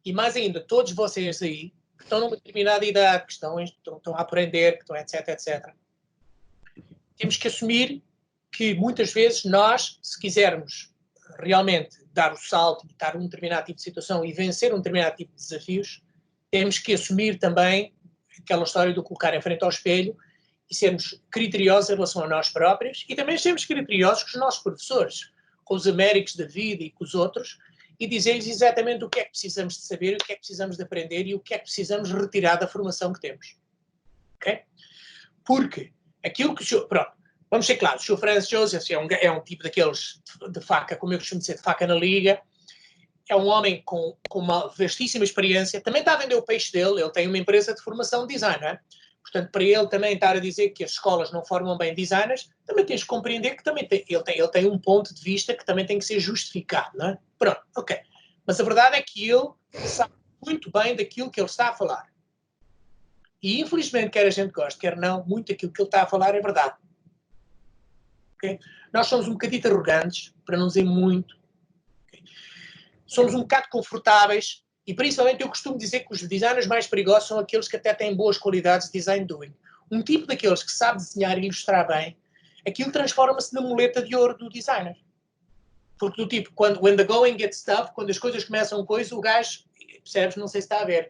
S2: E mais ainda, todos vocês aí, que estão numa determinada idade, que estão a aprender, que estão etc, etc. Temos que assumir que muitas vezes nós, se quisermos realmente dar o salto, estar num determinado tipo de situação e vencer um determinado tipo de desafios, temos que assumir também aquela história do colocar em frente ao espelho e sermos criteriosos em relação a nós próprios, e também sermos criteriosos com os nossos professores, com os Américos da vida e com os outros, e dizer-lhes exatamente o que é que precisamos de saber, o que é que precisamos de aprender e o que é que precisamos retirar da formação que temos. Ok? Porque aquilo que o senhor... Pronto, vamos ser claros, o Sr. Francis Joseph é um tipo daqueles de faca, como eu costumo dizer, de faca na liga. É um homem com uma vastíssima experiência. Também está a vender o peixe dele. Ele tem uma empresa de formação de design, não é? Portanto, para ele também estar a dizer que as escolas não formam bem designers, também tens que compreender que também ele tem um ponto de vista que também tem que ser justificado, não é? Pronto, ok. Mas a verdade é que ele sabe muito bem daquilo que ele está a falar. E, infelizmente, quer a gente goste, quer não, muito daquilo que ele está a falar é verdade. Okay? Nós somos um bocadito arrogantes, para não dizer muito. Okay? Somos um bocado confortáveis. E principalmente eu costumo dizer que os designers mais perigosos são aqueles que até têm boas qualidades de design doing. Um tipo daqueles que sabe desenhar e ilustrar bem, aquilo transforma-se na muleta de ouro do designer. Porque do tipo, when the going gets tough, quando as coisas começam a coisa, o gajo, percebes, não sei se está a ver,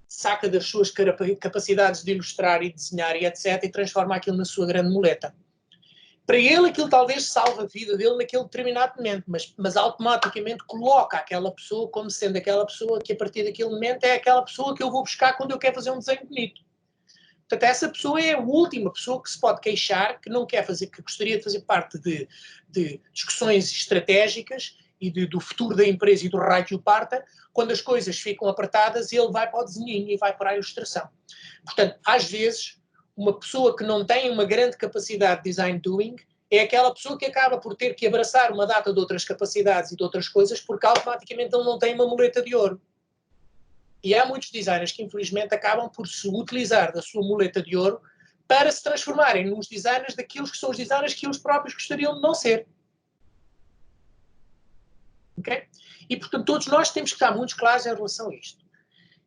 S2: saca das suas capacidades de ilustrar e desenhar e etc. e transforma aquilo na sua grande muleta. Para ele, aquilo talvez salve a vida dele naquele determinado momento, mas automaticamente coloca aquela pessoa como sendo aquela pessoa que, a partir daquele momento, é aquela pessoa que eu vou buscar quando eu quero fazer um desenho bonito. Portanto, essa pessoa é a última pessoa que se pode queixar, que não quer fazer, que gostaria de fazer parte de discussões estratégicas e do futuro da empresa e do raio que o parta. Quando as coisas ficam apertadas, ele vai para o desenhinho e vai para a ilustração. Portanto, às vezes, uma pessoa que não tem uma grande capacidade de design doing é aquela pessoa que acaba por ter que abraçar uma data de outras capacidades e de outras coisas porque automaticamente ele não tem uma muleta de ouro. E há muitos designers que infelizmente acabam por se utilizar da sua muleta de ouro para se transformarem nos designers daqueles que são os designers que eles próprios gostariam de não ser. Ok? E portanto todos nós temos que estar muito claros em relação a isto.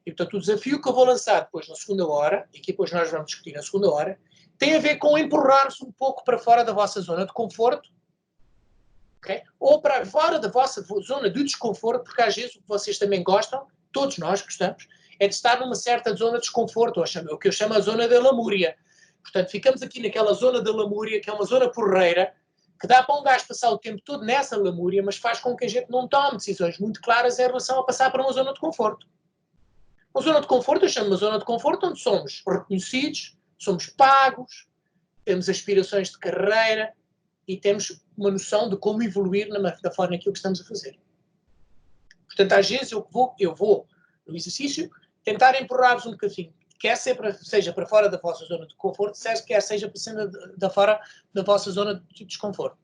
S2: E, portanto, o desafio que eu vou lançar depois na segunda hora, e que depois nós vamos discutir na segunda hora, tem a ver com empurrar-se um pouco para fora da vossa zona de conforto, okay? Ou para fora da vossa zona de desconforto, porque às vezes o que vocês também gostam, todos nós gostamos, é de estar numa certa zona de desconforto, o que eu chamo a zona da lamúria. Portanto, ficamos aqui naquela zona da lamúria, que é uma zona porreira, que dá para um gajo passar o tempo todo nessa lamúria, mas faz com que a gente não tome decisões muito claras em relação a passar para uma zona de conforto. Uma zona de conforto, eu chamo uma zona de conforto onde somos reconhecidos, somos pagos, temos aspirações de carreira e temos uma noção de como evoluir da forma naquilo que estamos a fazer. Portanto, às vezes eu vou no exercício, tentar empurrar-vos um bocadinho, quer seja para fora da vossa zona de conforto, quer seja para fora da vossa zona de desconforto.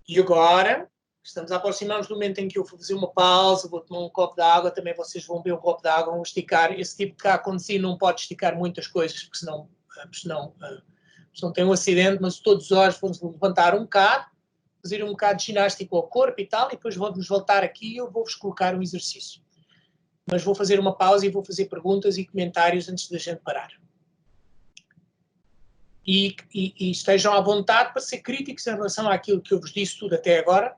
S2: E agora... estamos a aproximar-nos do momento em que eu vou fazer uma pausa, vou tomar um copo de água, também vocês vão beber um copo de água, vão esticar. Esse tipo de cá conduzir não pode esticar muitas coisas, porque senão tem um acidente, mas todos os olhos vão se levantar um bocado, fazer um bocado de ginástica ao corpo e tal, e depois vamos voltar aqui e eu vou-vos colocar um exercício. Mas vou fazer uma pausa e vou fazer perguntas e comentários antes da gente parar. E estejam à vontade para ser críticos em relação àquilo que eu vos disse tudo até agora,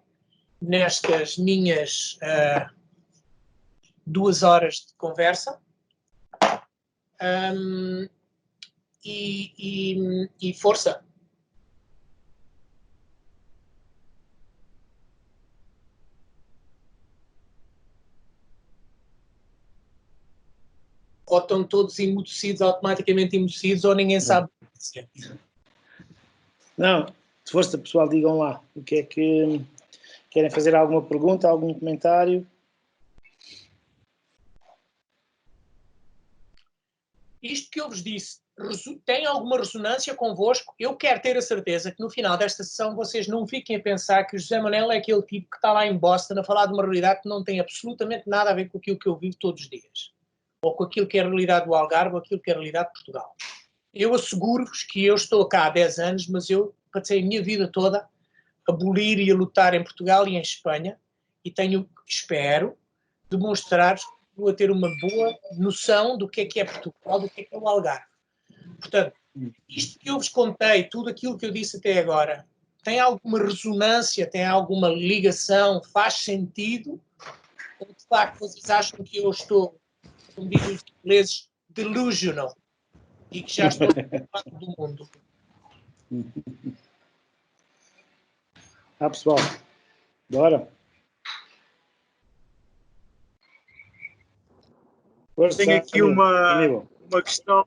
S2: nestas minhas 2 horas de conversa. E força. Ou estão todos emudecidos, automaticamente emudecidos, ou ninguém sabe.
S1: Não, de força, pessoal, digam lá o que é que querem fazer, alguma pergunta, algum comentário.
S2: Isto que eu vos disse tem alguma ressonância convosco? Eu quero ter a certeza que no final desta sessão vocês não fiquem a pensar que o José Manel é aquele tipo que está lá em Boston a falar de uma realidade que não tem absolutamente nada a ver com aquilo que eu vivo todos os dias. Ou com aquilo que é a realidade do Algarve, ou aquilo que é a realidade de Portugal. Eu asseguro-vos que eu estou cá há 10 anos, mas eu passei a minha vida toda a abolir e a lutar em Portugal e em Espanha, e tenho, espero, demonstrar-vos que vou ter uma boa noção do que é Portugal, do que é o Algarve. Portanto, isto que eu vos contei, tudo aquilo que eu disse até agora, tem alguma ressonância, tem alguma ligação, faz sentido? Ou de facto vocês acham que eu estou, como dizem os ingleses, delusional, e que já estou fora do mundo?
S1: Pessoal, bora.
S10: Tenho aqui uma questão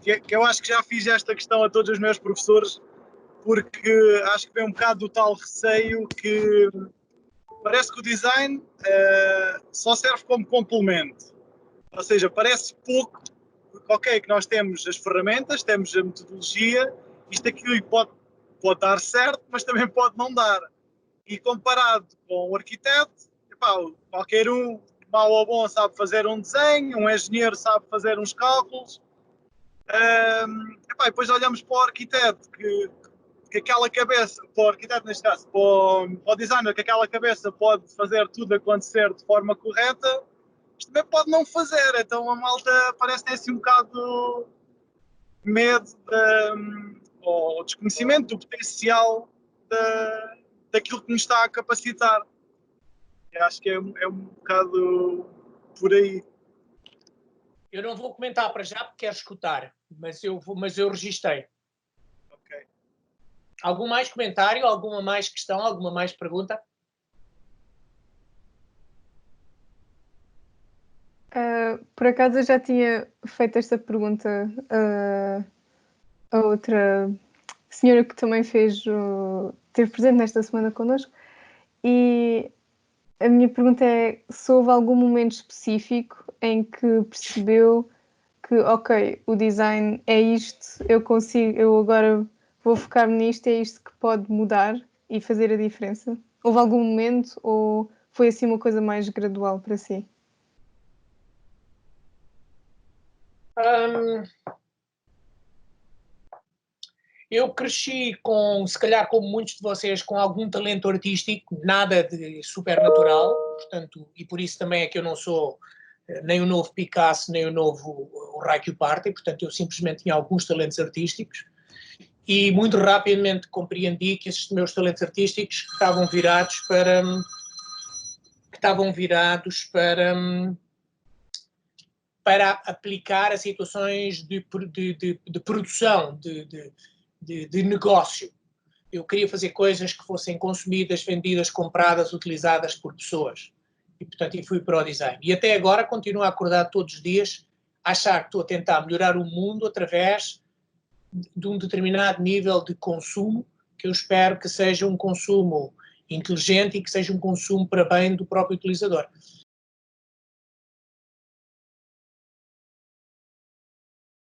S10: que eu acho que já fiz esta questão a todos os meus professores, porque acho que vem um bocado do tal receio que parece que o design só serve como complemento. Ou seja, parece pouco, ok, que nós temos as ferramentas, temos a metodologia, isto aqui pode dar certo, mas também pode não dar. E comparado com o arquiteto, qualquer um, mau ou bom, sabe fazer um desenho, um engenheiro sabe fazer uns cálculos. E depois olhamos para o arquiteto, que aquela cabeça, para o arquiteto neste caso, para o designer, que aquela cabeça pode fazer tudo acontecer de forma correta, isto também pode não fazer. Então a malta parece ter assim um bocado medo ou desconhecimento do potencial daquilo que nos está a capacitar. Eu acho que é um bocado por aí.
S2: Eu não vou comentar para já porque quero escutar, mas eu registrei.
S10: Ok.
S2: Algum mais comentário, alguma mais questão, alguma mais pergunta?
S4: Por acaso eu já tinha feito esta pergunta a outra senhora que também esteve presente nesta semana connosco, e a minha pergunta é se houve algum momento específico em que percebeu que, ok, o design é isto, eu agora vou focar nisto, é isto que pode mudar e fazer a diferença? Houve algum momento ou foi assim uma coisa mais gradual para si?
S2: Eu cresci se calhar como muitos de vocês, com algum talento artístico, nada de supernatural, portanto, e por isso também é que eu não sou nem o novo Picasso, nem o novo Raikyu Party, portanto eu simplesmente tinha alguns talentos artísticos e muito rapidamente compreendi que esses meus talentos artísticos estavam virados para aplicar a situações de produção, de negócio. Eu queria fazer coisas que fossem consumidas, vendidas, compradas, utilizadas por pessoas. E, portanto, fui para o design. E até agora continuo a acordar todos os dias, a achar que estou a tentar melhorar o mundo através de um determinado nível de consumo, que eu espero que seja um consumo inteligente e que seja um consumo para bem do próprio utilizador.